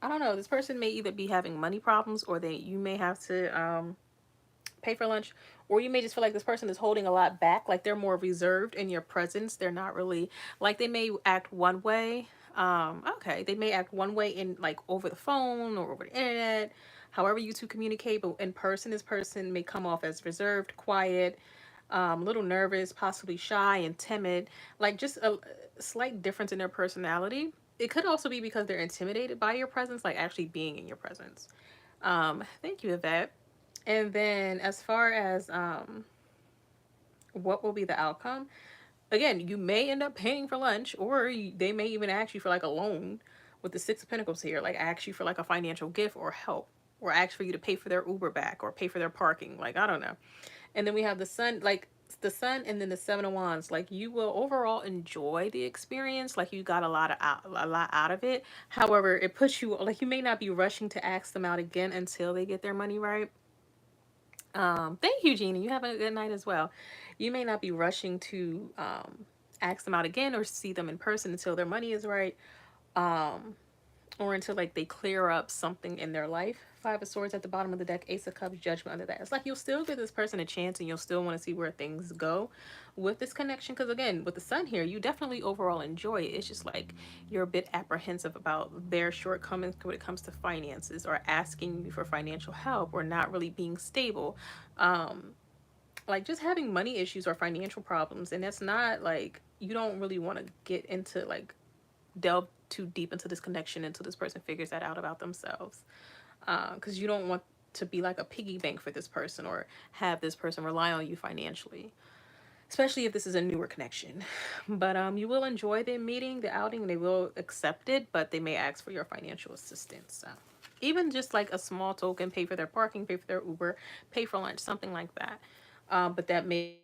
don't know, this person may either be having money problems, or you may have to pay for lunch, or you may just feel like this person is holding a lot back, like they're more reserved in your presence. They're not really, like, they may act one way. Okay, they may act one way in, like, over the phone or over the internet, however you two communicate, but in person, this person may come off as reserved, quiet, a little nervous, possibly shy and timid, like just a slight difference in their personality. It could also be because they're intimidated by your presence, like actually being in your presence. Thank you, Yvette. And then as far as what will be the outcome, again, you may end up paying for lunch, or they may even ask you for like a loan with the Six of Pentacles here, like ask you for like a financial gift or help, or ask for you to pay for their Uber back or pay for their parking. Like, I don't know. And then we have the Sun, like the Sun, and then the Seven of Wands. Like, you will overall enjoy the experience. Like, you got a lot out of it. However, it puts you, like, you may not be rushing to ask them out again until they get their money right. Thank you, Jeannie. You have a good night as well. You may not be rushing to ask them out again or see them in person until their money is right. Or until like they clear up something in their life. Five of Swords at the bottom of the deck, Ace of Cups, Judgment under that. It's like you'll still give this person a chance, and you'll still want to see where things go with this connection. Because again, with the Sun here, you definitely overall enjoy it. It's just like you're a bit apprehensive about their shortcomings when it comes to finances, or asking you for financial help, or not really being stable. Like just having money issues or financial problems. And that's not like, you don't really want to get into like delve too deep into this connection until this person figures that out about themselves, because you don't want to be like a piggy bank for this person, or have this person rely on you financially, especially if this is a newer connection. But you will enjoy the meeting, the outing, they will accept it, but they may ask for your financial assistance. So even just like a small token, pay for their parking, pay for their Uber, pay for lunch, something like that. But that may.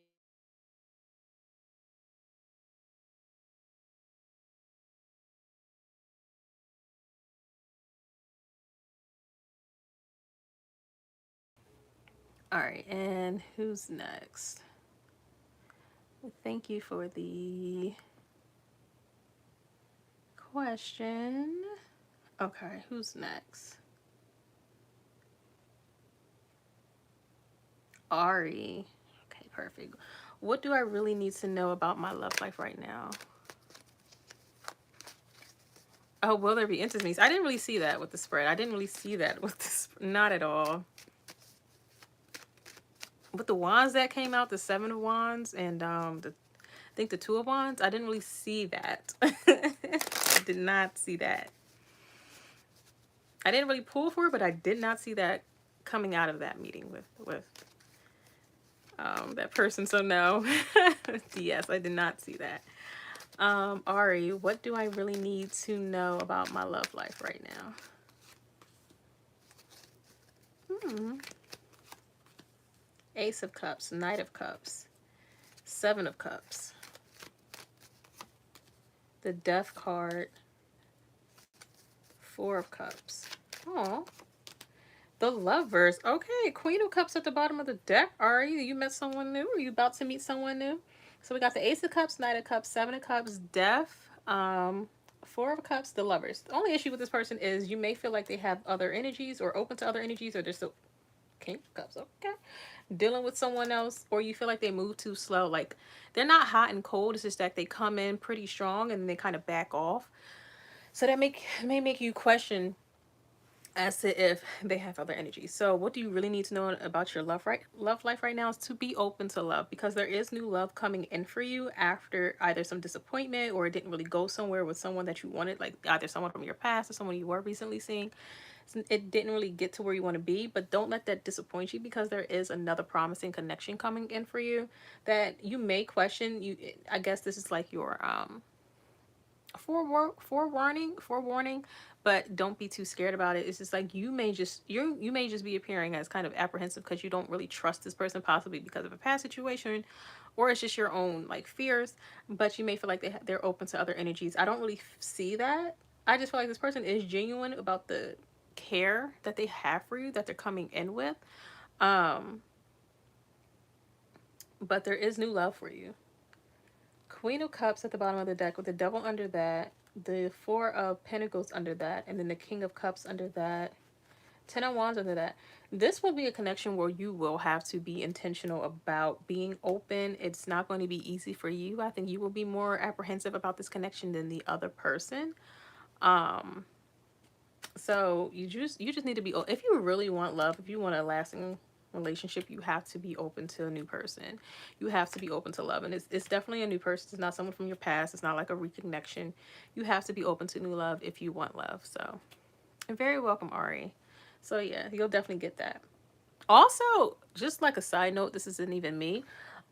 All right, and who's next? Thank you for the question. Okay, who's next? Ari. Okay, perfect. What do I really need to know about my love life right now? Oh, will there be intimacies? I didn't really see that with the spread. I didn't really see that with this. Not at all. With the wands that came out, the 7 of wands and I think the 2 of wands, I didn't really see that. I did not see that. I didn't really pull for it, but I did not see that coming out of that meeting with that person. So no. Yes, I did not see that. Ari, what do I really need to know about my love life right now? Ace of Cups, Knight of Cups, 7 of Cups, the Death card, 4 of Cups. Oh, the Lovers. Okay, Queen of Cups at the bottom of the deck. Ari, you met someone new? Are you about to meet someone new? So we got the Ace of Cups, Knight of Cups, 7 of Cups, Death, 4 of Cups, the Lovers. The only issue with this person is you may feel like they have other energies or open to other energies, or they're still King of Cups. Okay, dealing with someone else, or you feel like they move too slow. Like they're not hot and cold. It's just that they come in pretty strong and they kind of back off. So that may make you question as to if they have other energies. So what do you really need to know about your love life right now is to be open to love, because there is new love coming in for you after either some disappointment or it didn't really go somewhere with someone that you wanted, like either someone from your past or someone you were recently seeing. It didn't really get to where you want to be, but don't let that disappoint you, because there is another promising connection coming in for you that you may question. I guess this is like your forewarning, but don't be too scared about it. It's just like you may just be appearing as kind of apprehensive because you don't really trust this person, possibly because of a past situation, or it's just your own like fears. But you may feel like they're open to other energies. I don't really see that. I just feel like this person is genuine about the care that they have for you, that they're coming in with. But there is new love for you. Queen of Cups at the bottom of the deck with the Devil under that, the 4 of Pentacles under that, and then the King of Cups under that, 10 of Wands under that. This will be a connection where you will have to be intentional about being open. It's not going to be easy for you. I think you will be more apprehensive about this connection than the other person. So you just need to be, if you really want love, if you want a lasting relationship, you have to be open to a new person. You have to be open to love, and it's definitely a new person. It's not someone from your past. It's not like a reconnection. You have to be open to new love if you want love. So, and very welcome, Ari. So yeah, you'll definitely get that. Also, just like a side note, this isn't even me.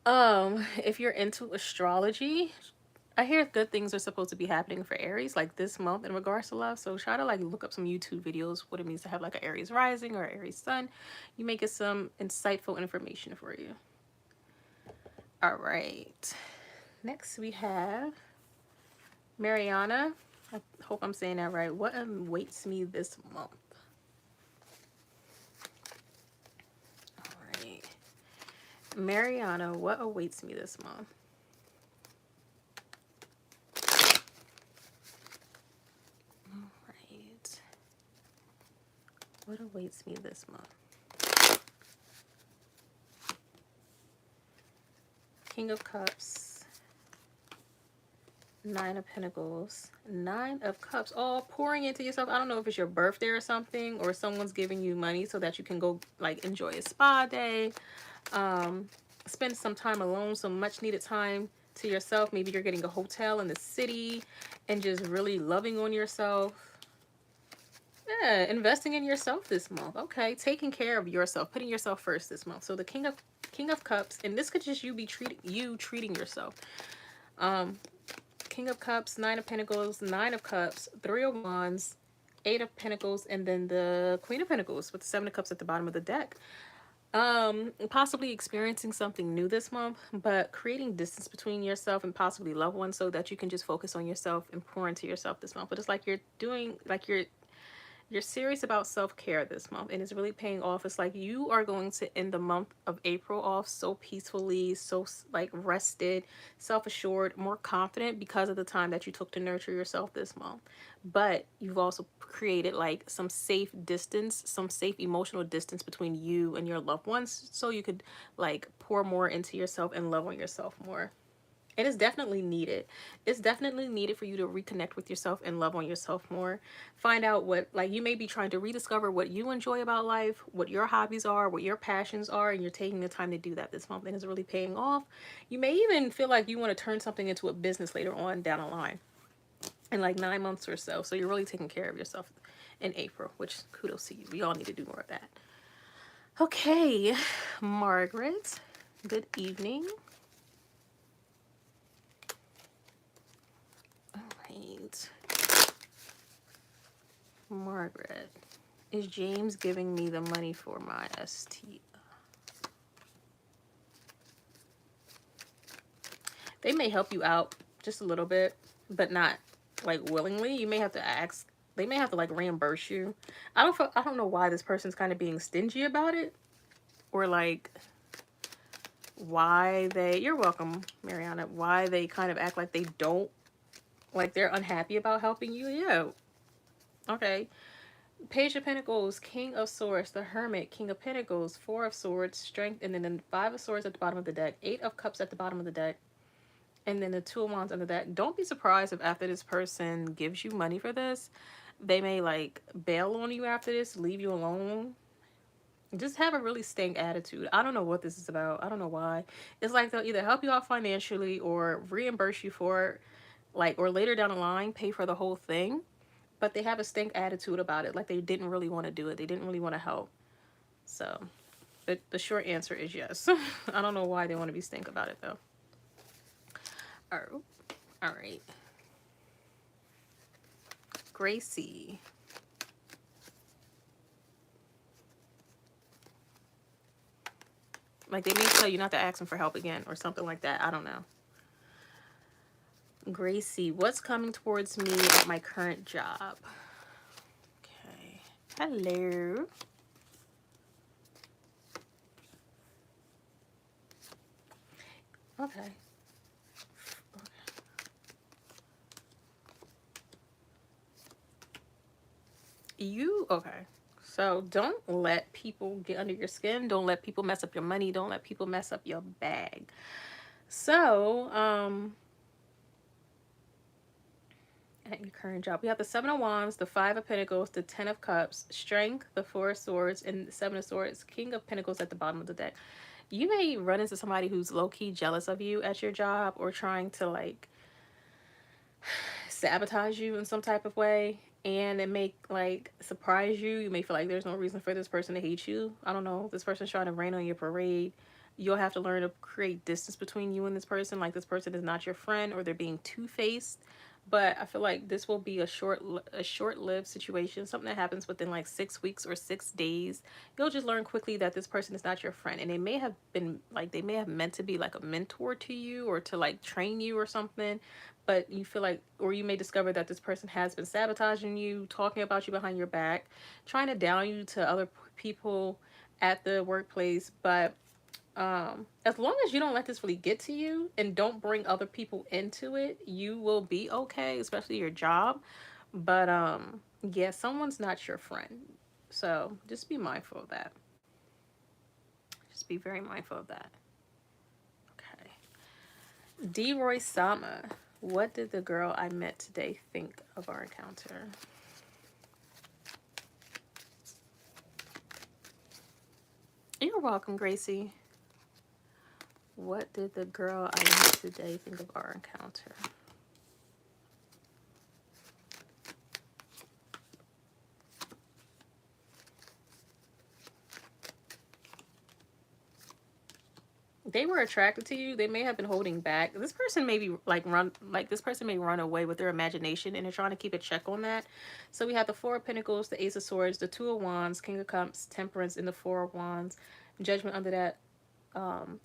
If you're into astrology, I hear good things are supposed to be happening for Aries like this month in regards to love. So try to like look up some YouTube videos, what it means to have like an Aries rising or Aries sun. You may get some insightful information for you. All right. Next we have Mariana. I hope I'm saying that right. What awaits me this month? All right. Mariana, what awaits me this month? What awaits me this month? King of Cups, 9 of Pentacles, 9 of Cups, all pouring into yourself. I don't know if it's your birthday or something, or someone's giving you money so that you can go like enjoy a spa day, spend some time alone, some much needed time to yourself. Maybe you're getting a hotel in the city and just really loving on yourself. Yeah, investing in yourself this month. Okay, taking care of yourself, putting yourself first this month. So the King of Cups, and this could just be treating yourself. King of Cups, 9 of Pentacles, 9 of Cups, 3 of Wands, 8 of Pentacles, and then the Queen of Pentacles with the 7 of Cups at the bottom of the deck. Possibly experiencing something new this month, but creating distance between yourself and possibly loved ones so that you can just focus on yourself and pour into yourself this month. But it's like you're doing, like you're You're serious about self-care this month, and it's really paying off. It's like you are going to end the month of April off so peacefully, so like rested, self-assured, more confident because of the time that you took to nurture yourself this month. But you've also created like some safe distance, some safe emotional distance between you and your loved ones, so you could like pour more into yourself and love on yourself more. It is definitely needed. It's definitely needed for you to reconnect with yourself and love on yourself more. Find out what, like, you may be trying to rediscover what you enjoy about life, what your hobbies are, what your passions are, and you're taking the time to do that this month, and it's really paying off. You may even feel like you want to turn something into a business later on down the line in like 9 months or so. So you're really taking care of yourself in April, which kudos to you. We all need to do more of that. Okay, Margaret, good evening. Right. Margaret, is James giving me the money for my ST? They may help you out just a little bit, but not like willingly. You may have to ask. They may have to like reimburse you. I don't know why this person's kind of being stingy about it, or like why they. You're welcome, Mariana. Why they kind of act like they don't, like they're unhappy about helping you. Yeah. Okay. Page of Pentacles, King of Swords, the Hermit, King of Pentacles, Four of Swords, Strength, and then the Five of Swords at the bottom of the deck, Eight of Cups at the bottom of the deck, and then the Two of Wands under that. Don't be surprised if after this person gives you money for this, they may like bail on you after this, leave you alone. Just have a really stank attitude. I don't know what this is about. I don't know why. It's like they'll either help you out financially or reimburse you for it, like, or later down the line pay for the whole thing. But they have a stink attitude about it. Like they didn't really want to do it. They didn't really want to help. So the short answer is yes. I don't know why they want to be stink about it though. Oh, all right. Gracie. Like they may tell you not to ask them for help again or something like that. I don't know. Gracie, what's coming towards me at my current job? Okay. Hello. Okay. Okay. So don't let people get under your skin. Don't let people mess up your money. Don't let people mess up your bag. So, at your current job, we have the Seven of Wands, the Five of Pentacles, the Ten of Cups, Strength, the Four of Swords, and the Seven of Swords, King of Pentacles at the bottom of the deck. You may run into somebody who's low-key jealous of you at your job or trying to like sabotage you in some type of way, and it may like surprise you. You may feel like there's no reason for this person to hate you. I don't know, this person's trying to rain on your parade. You'll have to learn to create distance between you and this person. Like this person is not your friend, or they're being two-faced. But I feel like this will be a short-lived situation, something that happens within like 6 weeks or 6 days. You'll just learn quickly that this person is not your friend, and they may have been like, they may have meant to be like a mentor to you or to like train you or something, but you feel like, or you may discover that this person has been sabotaging you, talking about you behind your back, trying to down you to other people at the workplace. But as long as you don't let this really get to you and don't bring other people into it, you will be okay, especially your job. But yeah, someone's not your friend, so just be mindful of that. Just be very mindful of that. Okay. D. Roy Sama, what did the girl I met today think of our encounter? You're welcome, Gracie. What did the girl I met today think of our encounter? They were attracted to you. They may have been holding back. This person may be this person may run away with their imagination, and they're trying to keep a check on that. So we have the Four of Pentacles, the Ace of Swords, the Two of Wands, King of Cups, Temperance, and the Four of Wands. Judgment under that,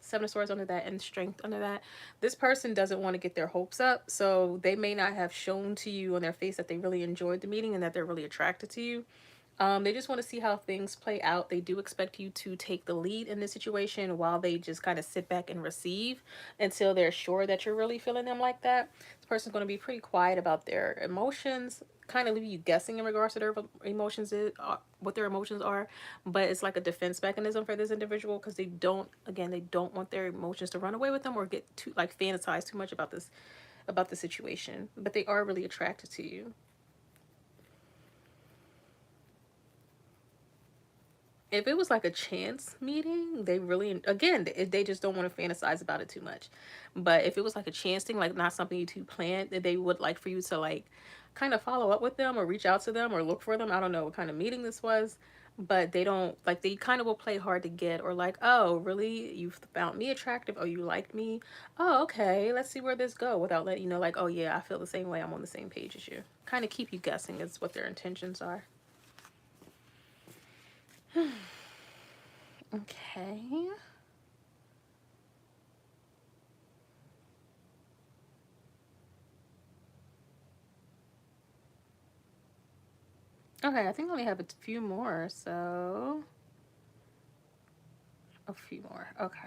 Seven of Swords under that, and Strength under that. This person doesn't want to get their hopes up, so they may not have shown to you on their face that they really enjoyed the meeting and that they're really attracted to you. They just want to see how things play out. They do expect you to take the lead in this situation while they just kind of sit back and receive until they're sure that you're really feeling them like that. This person's going to be pretty quiet about their emotions, kind of leave you guessing in regards to their emotions, what their emotions are. But it's like a defense mechanism for this individual because they don't, again, they don't want their emotions to run away with them or get too, like, fantasize too much about the situation. But they are really attracted to you. If it was like a chance meeting, they really, again, they just don't want to fantasize about it too much. But if it was like a chance thing, like not something you two planned, that they would like for you to like kind of follow up with them or reach out to them or look for them. I don't know what kind of meeting this was, but they don't, like, they kind of will play hard to get, or like, oh, really? You found me attractive? Oh, you liked me? Oh, okay. Let's see where this go, without letting you know, like, oh yeah, I feel the same way. I'm on the same page as you. Kind of keep you guessing is what their intentions are. Okay. Okay, I think I only have a few more, so a few more. Okay.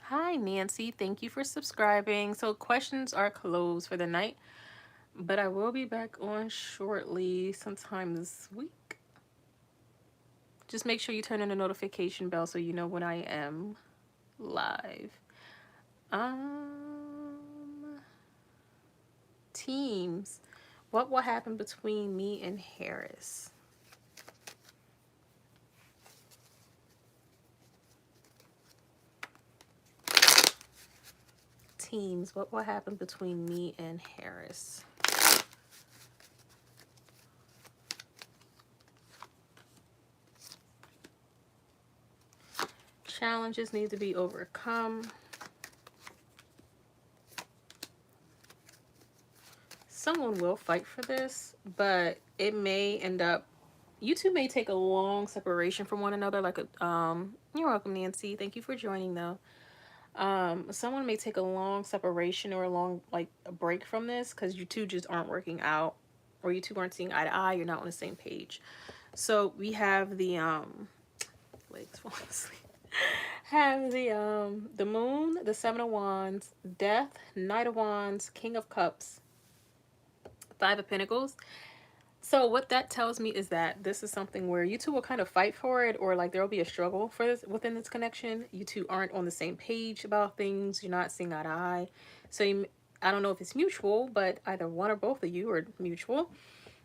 Hi, Nancy. Thank you for subscribing. So questions are closed for the night, but I will be back on shortly sometime this week. Just make sure you turn on the notification bell so you know when I am live. Teams. What will happen between me and Harris? Teams. What will happen between me and Harris? Challenges need to be overcome. Someone will fight for this, but it may end up, you two may take a long separation from one another, like a you're welcome, Nancy. Thank you for joining though. Someone may take a long separation or a long, like, a break from this because you two just aren't working out, or you two aren't seeing eye to eye, you're not on the same page. So we have the legs falling asleep. Have the moon, the seven of wands, death, knight of wands, king of cups, five of pentacles. So what that tells me is that this is something where you two will kind of fight for it, or like there will be a struggle for this within this connection. You two aren't on the same page about things. You're not seeing eye to eye. So I don't know if it's mutual, but either one or both of you are mutual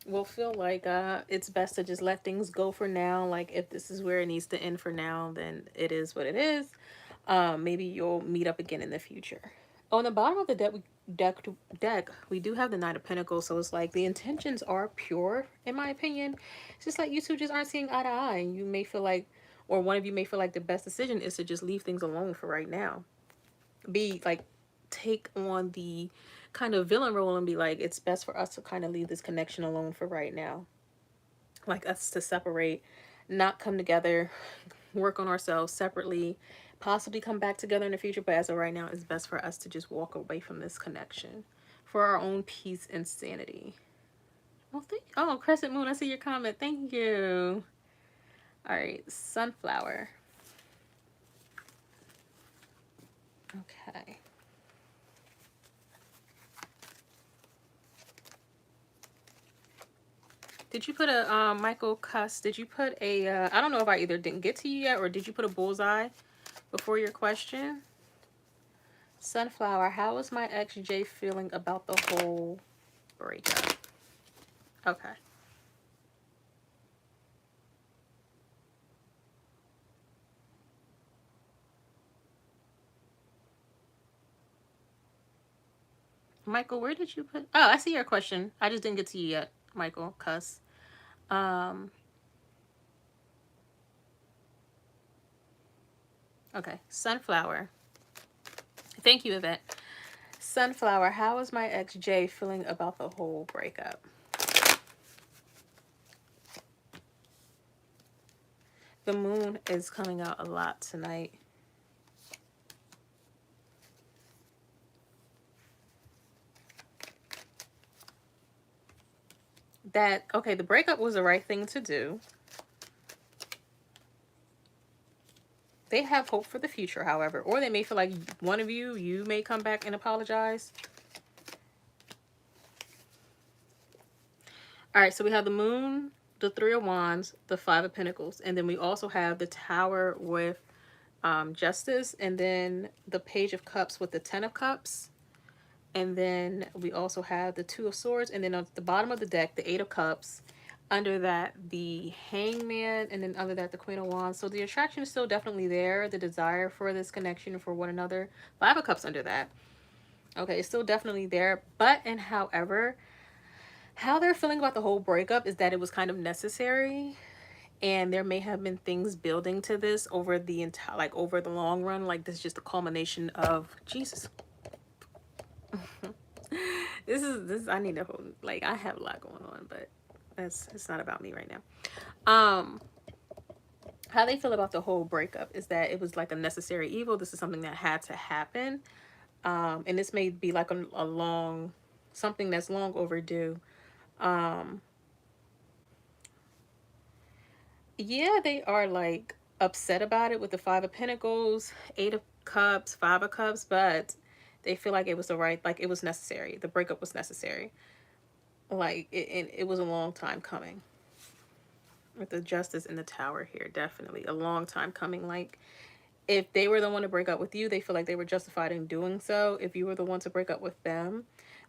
will feel like it's best to just let things go for now. Like, if this is where it needs to end for now, then it is what it is. Maybe you'll meet up again in the future. On the bottom of the deck, we do have the Knight of Pentacles, so it's like the intentions are pure, in my opinion. It's just like you two just aren't seeing eye to eye, and you may feel like, or one of you may feel like the best decision is to just leave things alone for right now. Be like, take on the kind of villain role and be like, it's best for us to kind of leave this connection alone for right now. Like, us to separate, not come together, work on ourselves separately, possibly come back together in the future, but as of right now, it's best for us to just walk away from this connection for our own peace and sanity. Well, oh, Crescent Moon, I see your comment. Thank you. All right, Sunflower. Okay. Did you put a, Michael Cuss, did you put a, I don't know if I either didn't get to you yet, or did you put a bullseye before your question? Sunflower, how is my ex Jay feeling about the whole breakup? Okay. Michael, where did you put, oh, I see your question. I just didn't get to you yet, Michael Cuss. Okay, Sunflower. Thank you, Yvette. Sunflower, how is my ex Jay feeling about the whole breakup? The moon is coming out a lot tonight. that, okay, the breakup was the right thing to do. They have hope for the future, however, or they may feel like one of you may come back and apologize. All right, so we have the Moon, the Three of Wands, the Five of Pentacles, and then we also have the Tower with Justice, and then the Page of Cups with the Ten of Cups, and then we also have the Two of Swords, and then at the bottom of the deck, the Eight of Cups. Under that, the Hangman, and then under that, the Queen of Wands. So the attraction is still definitely there, the desire for this connection for one another. Five of Cups under that. Okay, it's still definitely there, but and however, how they're feeling about the whole breakup is that it was kind of necessary, and there may have been things building to this over the entire, like over the long run. Like this is just a culmination of Jesus. this I need to hold, like I have a lot going on, but it's not about me right now. How they feel about the whole breakup is that it was like a necessary evil. This is something that had to happen. And this may be like a long, something that's long overdue. Yeah, they are like upset about it with the Five of Pentacles, Eight of Cups, Five of Cups, but they feel like it was the right, like it was necessary. The breakup was necessary. Like it was a long time coming. With the Justice in the Tower here, definitely a long time coming. Like if they were the one to break up with you, they feel like they were justified in doing so. If you were the one to break up with them,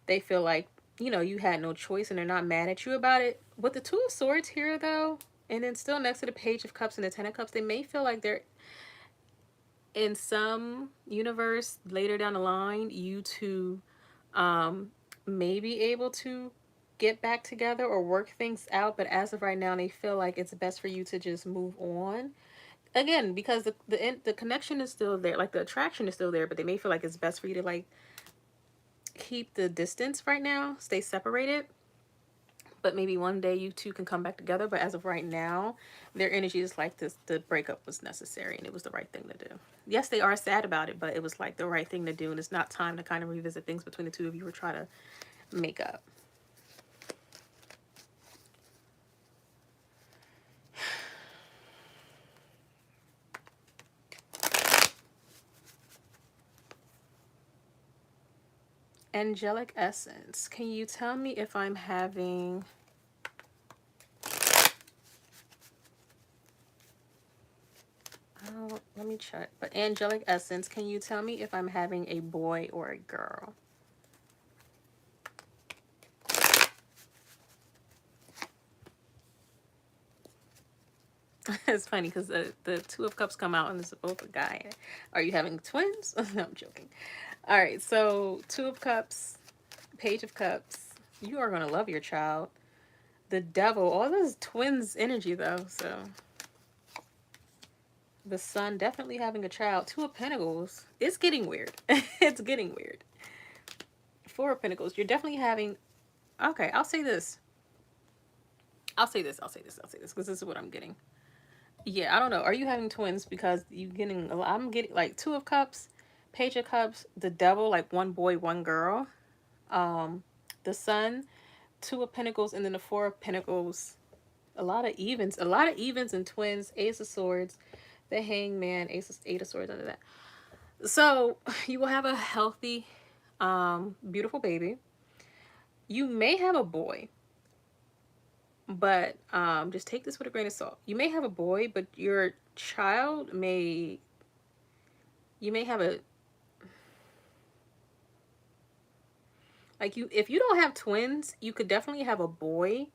they feel like, you know, you had no choice and they're not mad at you about it. With the Two of Swords here, though, and then still next to the Page of Cups and the Ten of Cups, they may feel like they're in some universe later down the line, you two may be able to get back together or work things out. But as of right now, they feel like it's best for you to just move on again, because the connection is still there, like the attraction is still there, but they may feel like it's best for you to like keep the distance right now, stay separated, but maybe one day you two can come back together. But as of right now, their energy is like this, the breakup was necessary and it was the right thing to do. Yes, they are sad about it, but it was like the right thing to do, and it's not time to kind of revisit things between the two of you or try to make up. Angelic Essence, can you tell me if I'm having... Oh, let me check. But Angelic Essence, can you tell me if I'm having a boy or a girl? It's funny because the Two of Cups come out and it's both a guy. Are you having twins? No, I'm joking. All right, so Two of Cups, Page of Cups. You are going to love your child. The Devil, all those twins energy though, so... The Sun, definitely having a child. Two of Pentacles. It's getting weird. It's getting weird. Four of Pentacles. You're definitely having... Okay, I'll say this. I'll say this, because this is what I'm getting. Yeah, I don't know. Are you having twins? Because you getting... I'm getting like Two of Cups, Page of Cups, the Devil, like one boy, one girl. The Sun, Two of Pentacles, and then the Four of Pentacles. A lot of evens. A lot of evens and twins. Ace of Swords, the Hangman, Eight of Swords under that. So you will have a healthy, beautiful baby. You may have a boy, but just take this with a grain of salt. You may have a boy, but your child may... You may have a... Like if you don't have twins, you could definitely have a boy,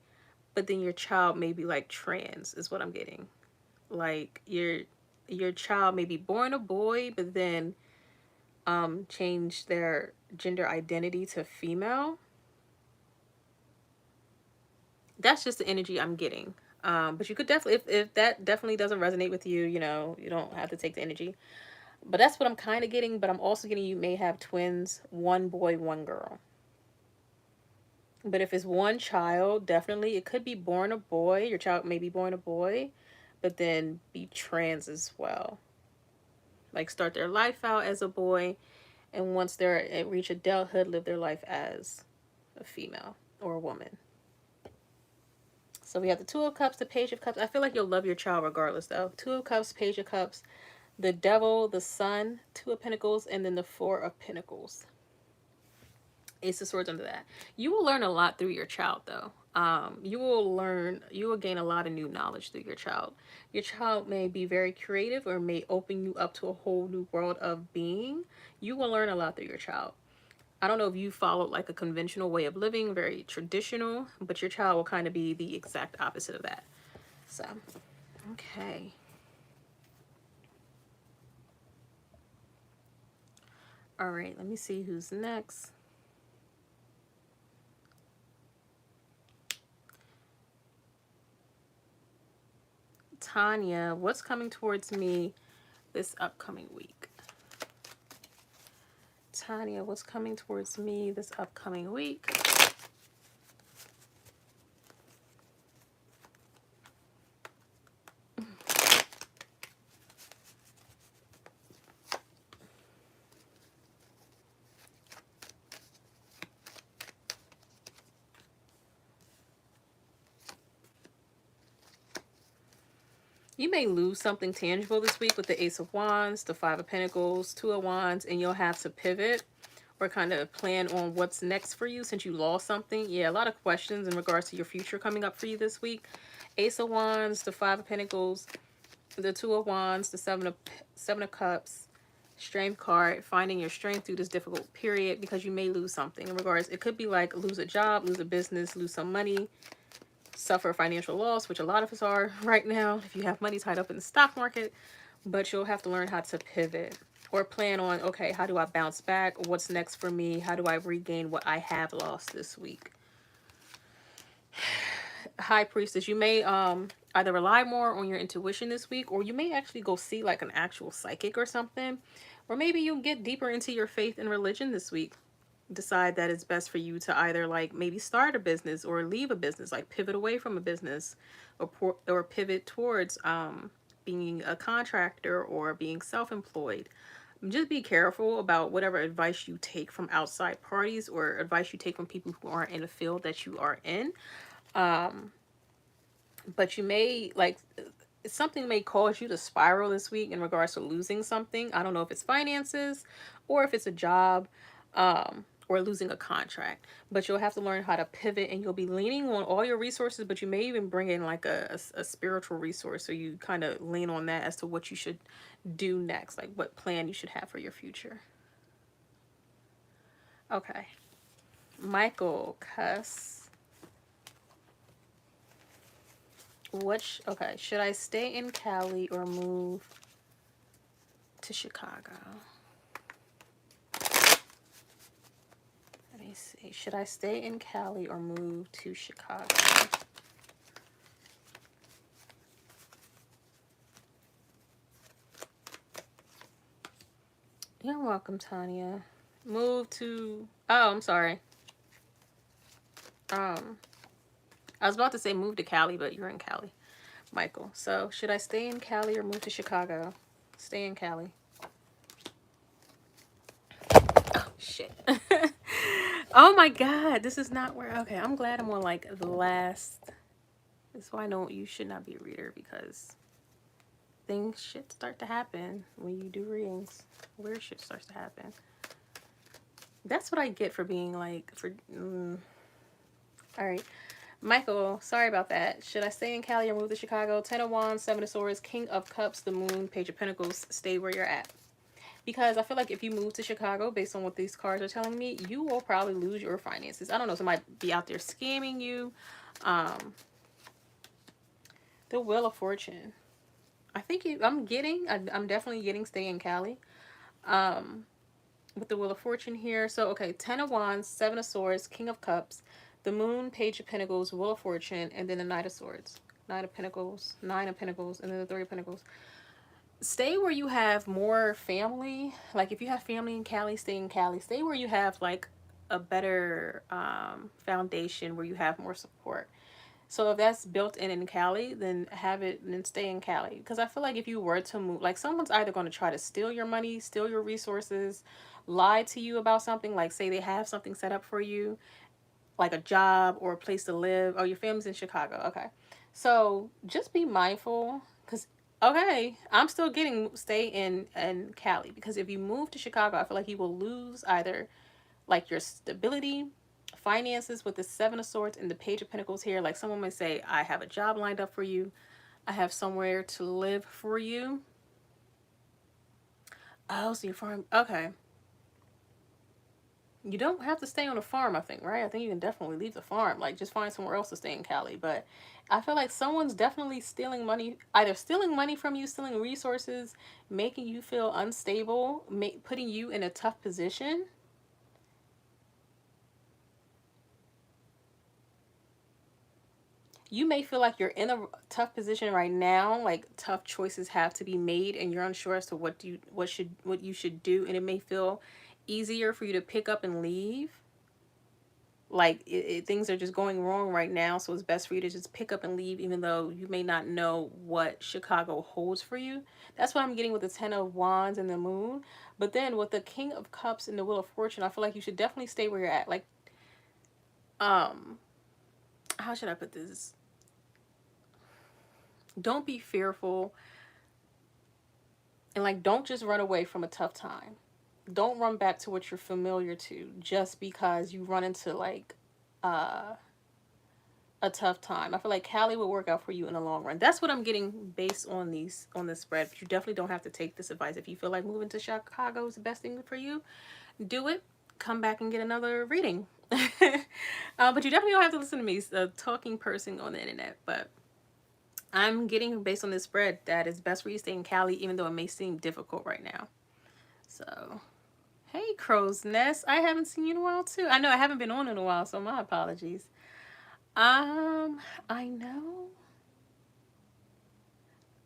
but then your child may be like trans, is what I'm getting. Like your child may be born a boy, but then change their gender identity to female. That's just the energy I'm getting. But you could definitely, if that definitely doesn't resonate with you, you know, you don't have to take the energy. But that's what I'm kind of getting. But I'm also getting you may have twins, one boy, one girl. But if it's one child, definitely, it could be born a boy. Your child may be born a boy, but then be trans as well. Like start their life out as a boy, and once they reach adulthood, live their life as a female or a woman. So we have the Two of Cups, the Page of Cups. I feel like you'll love your child regardless, though. Two of Cups, Page of Cups, the Devil, the Sun, Two of Pentacles, and then the Four of Pentacles. Ace of Swords under that. You will learn a lot through your child, though. You will gain a lot of new knowledge through your child. Your child may be very creative or may open you up to a whole new world of being. You will learn a lot through your child. I don't know if you followed like a conventional way of living, very traditional, but your child will kind of be the exact opposite of that. So, okay. All right, let me see who's next. Tanya, what's coming towards me this upcoming week? Tanya, what's coming towards me this upcoming week? You may lose something tangible this week with the Ace of Wands, the Five of Pentacles, Two of Wands, and you'll have to pivot or kind of plan on what's next for you since you lost something. Yeah, a lot of questions in regards to your future coming up for you this week. Ace of Wands, the Five of Pentacles, the Two of Wands, the Seven of Cups, Strength card, finding your strength through this difficult period because you may lose something in regards. It could be like lose a job, lose a business, lose some money, suffer financial loss, which a lot of us are right now if you have money tied up in the stock market, but you'll have to learn how to pivot or plan on, okay, how do I bounce back? What's next for me? How do I regain what I have lost this week? High Priestess, you may either rely more on your intuition this week, or you may actually go see like an actual psychic or something, or maybe you'll get deeper into your faith and religion this week. Decide that it's best for you to either like maybe start a business or leave a business, like pivot away from a business, or pivot towards being a contractor or being self-employed. Just be careful about whatever advice you take from outside parties or advice you take from people who aren't in the field that you are in. But you may like something may cause you to spiral this week in regards to losing something. I don't know if it's finances or if it's a job, or losing a contract, but you'll have to learn how to pivot and you'll be leaning on all your resources, but you may even bring in like a spiritual resource. So you kind of lean on that as to what you should do next, like what plan you should have for your future. Okay. Michael Cuss. Okay, should I stay in Cali or move to Chicago? Let me see. Should I stay in Cali or move to Chicago? You're welcome, Tanya. Move to... Oh, I'm sorry. I was about to say move to Cali, but you're in Cali, Michael. So, should I stay in Cali or move to Chicago? Stay in Cali. Oh, shit. Oh my god, this is not where... Okay, I'm glad I'm on like the last... That's why I know you should not be a reader, because things shit start to happen when you do readings. Weird shit starts to happen. That's what I get for being like... Alright. Michael, sorry about that. Should I stay in Cali or move to Chicago? 10 of Wands, 7 of Swords, King of Cups, the Moon, Page of Pentacles. Stay where you're at. Because I feel like if you move to Chicago, based on what these cards are telling me, you will probably lose your finances. I don't know, somebody be out there scamming you. The Wheel of Fortune. I think I'm definitely getting stay in Cali. With the Wheel of Fortune here. So, okay, 10 of Wands, 7 of Swords, King of Cups, the Moon, Page of Pentacles, Wheel of Fortune, and then the Knight of Swords. Knight of Pentacles, 9 of Pentacles, and then the 3 of Pentacles. Stay where you have more family. Like, if you have family in Cali, stay in Cali. Stay where you have, like, a better foundation, where you have more support. So if that's built in Cali, then have it and stay in Cali. Because I feel like if you were to move, like someone's either going to try to steal your money, steal your resources, lie to you about something, like say they have something set up for you, like a job or a place to live. Oh, your family's in Chicago. Okay. So just be mindful, because okay, I'm still getting stay in Cali, because if you move to Chicago, I feel like you will lose either like your stability, finances with the Seven of Swords and the Page of Pentacles here. Like someone might say, I have a job lined up for you. I have somewhere to live for you. Oh, so your farm. Okay. You don't have to stay on a farm, I think, right? I think you can definitely leave the farm. Like, just find somewhere else to stay in Cali. But I feel like someone's definitely stealing money, either stealing money from you, stealing resources, making you feel unstable, putting you in a tough position. You may feel like you're in a tough position right now, like tough choices have to be made and you're unsure as to what you should do, and it may feel easier for you to pick up and leave. Like things are just going wrong right now, so it's best for you to just pick up and leave, even though you may not know what Chicago holds for you. That's what I'm getting with the Ten of Wands and the Moon. But then with the King of Cups and the Wheel of Fortune, I feel like you should definitely stay where you're at. Like, um how should I put this? Don't be fearful, and like don't just run away from a tough time. Don't run back to what you're familiar to just because you run into like uh a tough time. I feel like Cali will work out for you in the long run. That's what I'm getting based on this spread. But you definitely don't have to take this advice. If you feel like moving to Chicago is the best thing for you, do it. Come back and get another reading. But you definitely don't have to listen to me, a talking person on the internet. But I'm getting based on this spread that it's best for you to stay in Cali, even though it may seem difficult right now. So, hey, Crow's Nest. I haven't seen you in a while too. I know I haven't been on in a while, so my apologies. I know.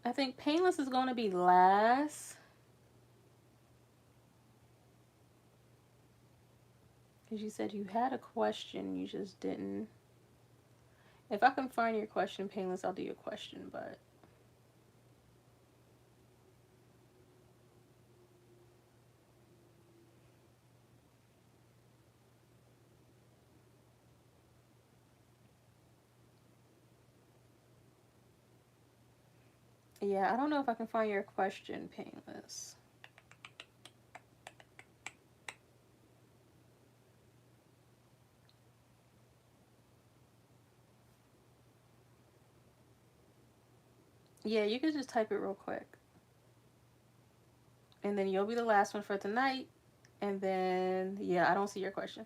I think Painless is going to be last. Because you said you had a question, you just didn't. If I can find your question, Painless, I'll do your question, but. Yeah, I don't know if I can find your question, Painless. Yeah, you could just type it real quick. And then you'll be the last one for tonight. And then, yeah, I don't see your question.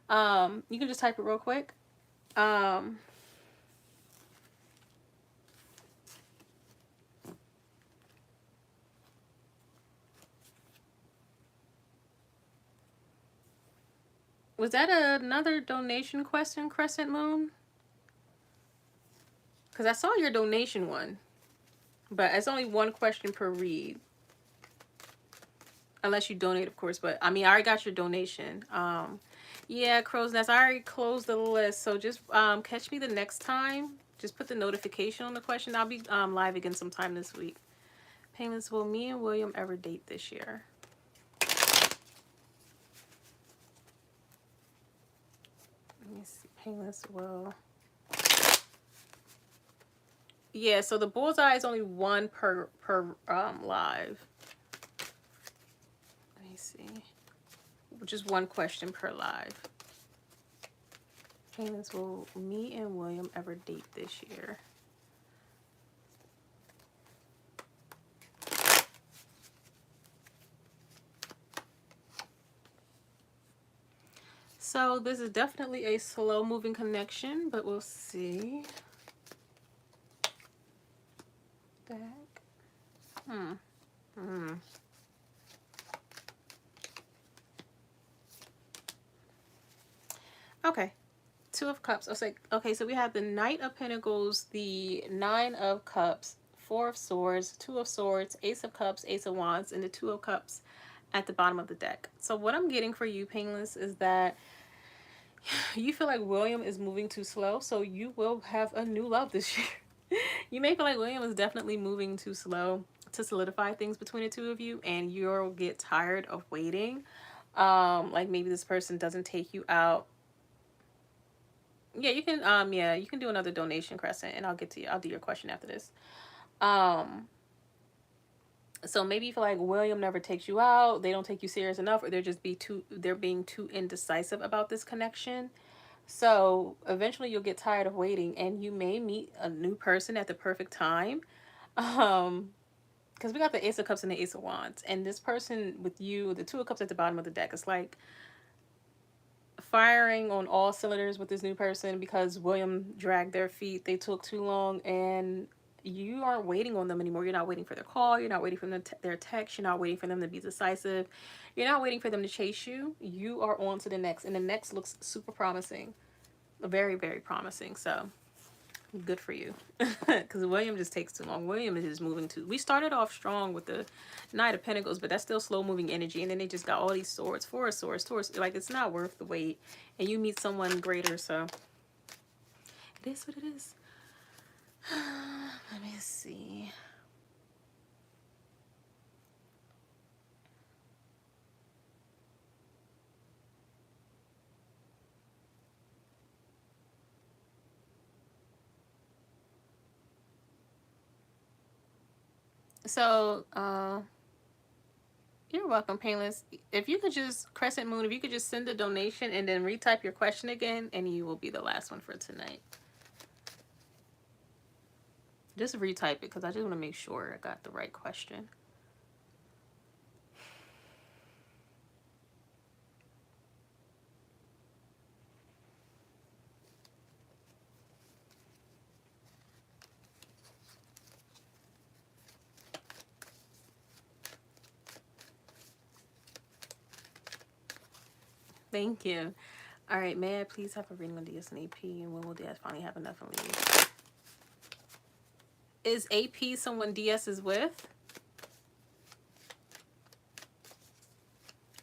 You can just type it real quick. Was that another donation question, Crescent Moon? Because I saw your donation one. But it's only one question per read. Unless you donate, of course. But, I mean, I already got your donation. Yeah, Crow's Nest, I already closed the list. So just catch me the next time. Just put the notification on the question. I'll be live again sometime this week. Payments, will me and William ever date this year? Let me see. Painless will. Yeah, so the bullseye is only one per live. Let me see. Just one question per live. Payments, will me and William ever date this year? So this is definitely a slow moving connection, but we'll see. Back. Okay. Two of Cups. I was like, okay, so we have the Knight of Pentacles, the Nine of Cups, Four of Swords, Two of Swords, Ace of Cups, Ace of Wands, and the Two of Cups at the bottom of the deck. So what I'm getting for you, Painless, is that you feel like William is moving too slow, so you will have a new love this year. You may feel like William is definitely moving too slow to solidify things between the two of you, and you'll get tired of waiting. Like maybe this person doesn't take you out. Yeah, you can yeah, you can do another donation, Crescent, and I'll get to you. I'll do your question after this. Um so maybe you feel like William never takes you out, they don't take you serious enough, or they're being too indecisive about this connection. So eventually you'll get tired of waiting and you may meet a new person at the perfect time. Um because we got the Ace of Cups and the Ace of Wands, and this person with you, the Two of Cups at the bottom of the deck, it's like firing on all cylinders with this new person because William dragged their feet. They took too long, and you aren't waiting on them anymore. You're not waiting for their call. You're not waiting for their text. You're not waiting for them to be decisive. You're not waiting for them to chase you. You are on to the next, and the next looks super promising, very, very promising. So good for you, because William just takes too long. William is just moving too. We started off strong with the Knight of Pentacles, but that's still slow moving energy. And then they just got all these swords, four of swords, swords. Like, it's not worth the wait. And you meet someone greater, so it is what it is. Let me see. So, you're welcome, Painless. If you could just, Crescent Moon, if you could just send a donation and then retype your question again, and you will be the last one for tonight. Just retype it, because I just want to make sure I got the right question. Thank you. All right, may I please have a reading on DS and AP, and when will DS finally have enough and leave? Is AP someone DS is with?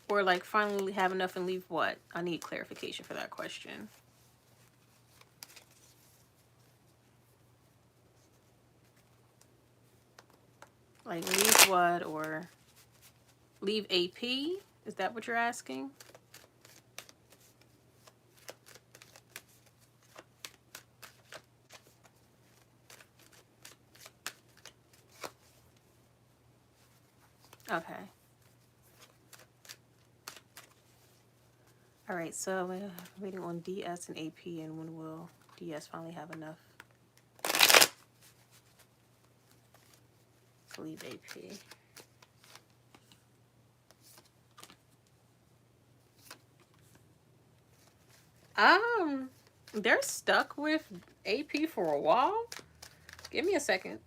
Or like finally have enough and leave what? I need clarification for that question. Like leave what, or leave AP? Is that what you're asking? Okay. All right, so we're waiting on DS and AP, and when will DS finally have enough to leave AP? They're stuck with AP for a while. Give me a second.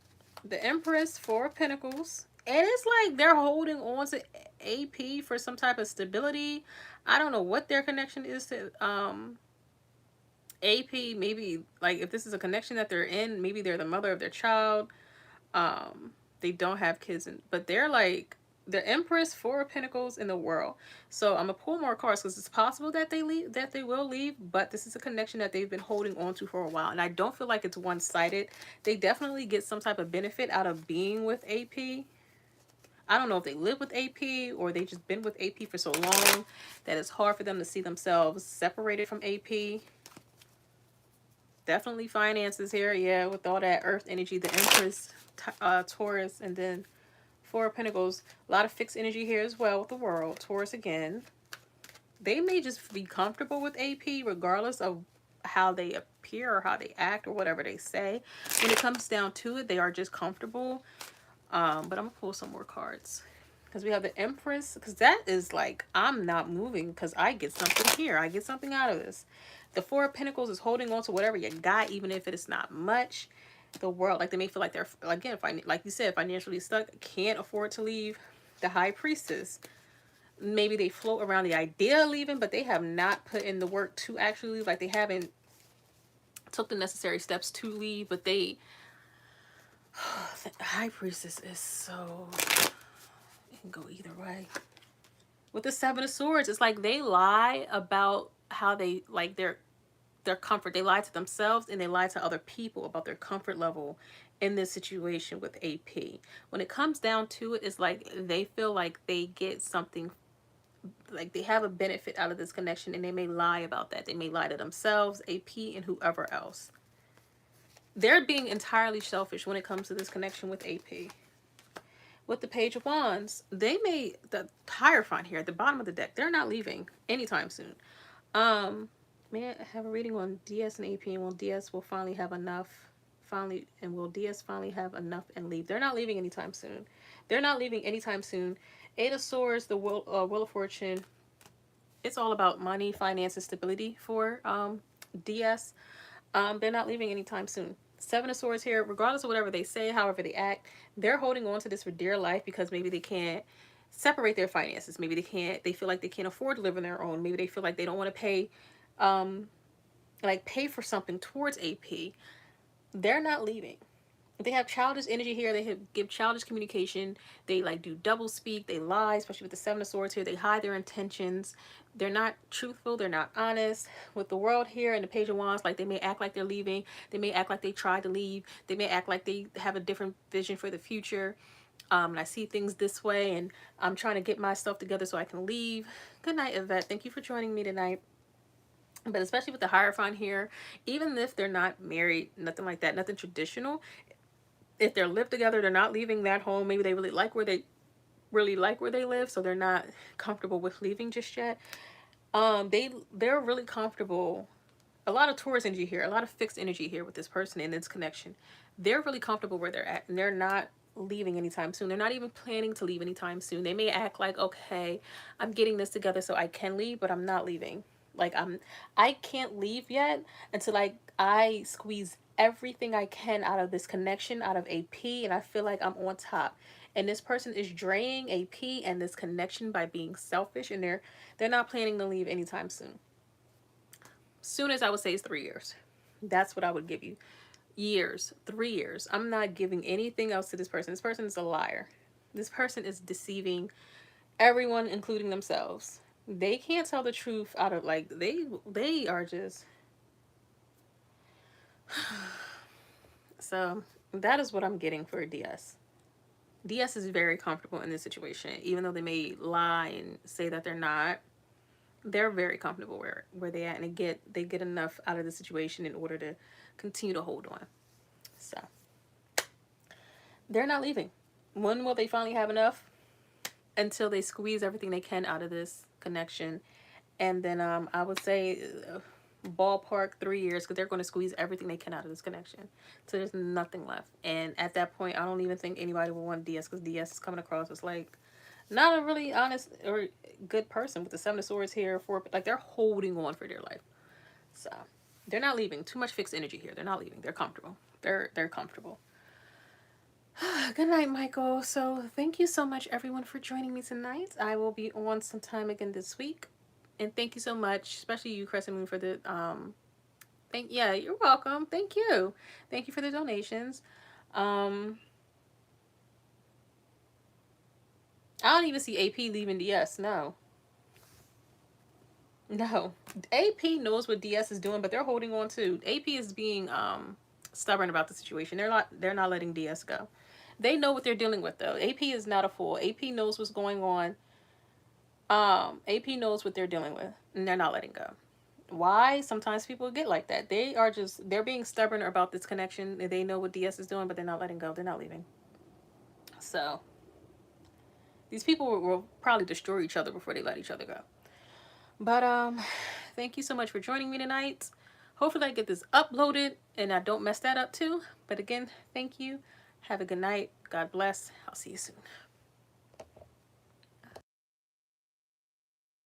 The Empress, Four of Pentacles. And it's like they're holding on to AP for some type of stability. I don't know what their connection is to AP. Maybe like if this is a connection that they're in, maybe they're the mother of their child. They don't have kids, but they're like the Empress, Four of Pentacles in the World. So I'm gonna pull more cards because it's possible that they leave, that they will leave, but this is a connection that they've been holding on to for a while, and I don't feel like it's one-sided. They definitely get some type of benefit out of being with AP. I don't know if they live with AP or they just been with AP for so long that it's hard for them to see themselves separated from AP. Definitely finances here, yeah, with all that earth energy, the Empress, Taurus, and then Four of Pentacles. A lot of fixed energy here as well with the World. Taurus again. They may just be comfortable with AP regardless of how they appear or how they act or whatever they say. When it comes down to it, they are just comfortable. But I'm going to pull some more cards. Because we have the Empress. Because that is like, I'm not moving because I get something here. I get something out of this. The Four of Pentacles is holding on to whatever you got, even if it is not much. The World, like they may feel like they're, again, like you said, financially stuck, can't afford to leave. The High Priestess, maybe they float around the idea of leaving, but they have not put in the work to actually leave. Like they haven't took the necessary steps to leave, but they, the High Priestess is so, it can go either way. With the Seven of Swords, it's like they lie about how they, like their comfort. They lie to themselves and they lie to other people about their comfort level in this situation with AP. When it comes down to it, it's like they feel like they get something like they have a benefit out of this connection, and they may lie about that. They may lie to themselves, AP, and whoever else. They're being entirely selfish when it comes to this connection with AP. With the Page of Wands, they may, the Hierophant here at the bottom of the deck, they're not leaving anytime soon. May I have a reading on DS and AP, and will DS will finally have enough? Finally, and will DS finally have enough and leave? They're not leaving anytime soon. They're not leaving anytime soon. Eight of Swords, the Wheel of Fortune. It's all about money, finance, and stability for DS. They're not leaving anytime soon. Seven of Swords here, regardless of whatever they say, however they act, they're holding on to this for dear life because maybe they can't separate their finances. Maybe they feel like they can't afford to live on their own. Maybe they feel like they don't want to pay, pay for something towards AP. They're not leaving. They have childish energy here. They give childish communication. They like do double speak. They lie, especially with the Seven of Swords here. They hide their intentions. They're not truthful. They're not honest. With the World here and the Page of Wands, like they may act like they're leaving. They may act like they tried to leave. They may act like they have a different vision for the future. And I see things this way, and I'm trying to get myself together so I can leave. Good night, Yvette. Thank you for joining me tonight. But especially with the Hierophant here, even if they're not married, nothing like that, nothing traditional, if they're lived together, they're not leaving that home. Maybe they really like where they live, so they're not comfortable with leaving just yet. They're really comfortable. A lot of Taurus energy here, a lot of fixed energy here with this person and this connection. They're really comfortable where they're at, and they're not leaving anytime soon. They're not even planning to leave anytime soon. They may act like, okay, I'm getting this together so I can leave, but I'm not leaving. Like I can't leave yet until I squeeze everything I can out of this connection, out of AP, and I feel like I'm on top. And this person is draining AP and this connection by being selfish, and they're not planning to leave anytime soon. Soon as I would say is 3 years. That's what I would give you. Years, 3 years. I'm not giving anything else to this person. This person is a liar. This person is deceiving everyone, including themselves. They can't tell the truth out of they are just so that is what I'm getting for DS. DS is very comfortable in this situation, even though they may lie and say that they're not. They're very comfortable where they at, and they get enough out of the situation in order to continue to hold on. So they're not leaving. When will they finally have enough? Until they squeeze everything they can out of this connection. And then I would say ballpark 3 years, because they're going to squeeze everything they can out of this connection. So there's nothing left. And at that point, I don't even think anybody will want DS, because DS is coming across as like not a really honest or good person with the Seven of Swords here. Like they're holding on for their life. So they're not leaving. Too much fixed energy here. They're not leaving. They're comfortable. They're comfortable. Good night, Michael. So thank you so much, everyone, for joining me tonight. I will be on sometime again this week. And thank you so much, especially you, Crescent Moon, for the yeah, you're welcome. Thank you. Thank you for the donations. I don't even see AP leaving DS. No. No. AP knows what DS is doing, but they're holding on too. AP is being stubborn about the situation. They're not letting DS go. They know what they're dealing with though. AP is not a fool. AP knows what's going on. AP knows what they're dealing with, and they're not letting go. Why? Sometimes people get like that. They're being stubborn about this connection. They know what DS is doing, but they're not letting go. They're not leaving. So these people will probably destroy each other before they let each other go. But thank you so much for joining me tonight. Hopefully I get this uploaded and I don't mess that up too. But again, thank you. Have a good night. God bless. I'll see you soon.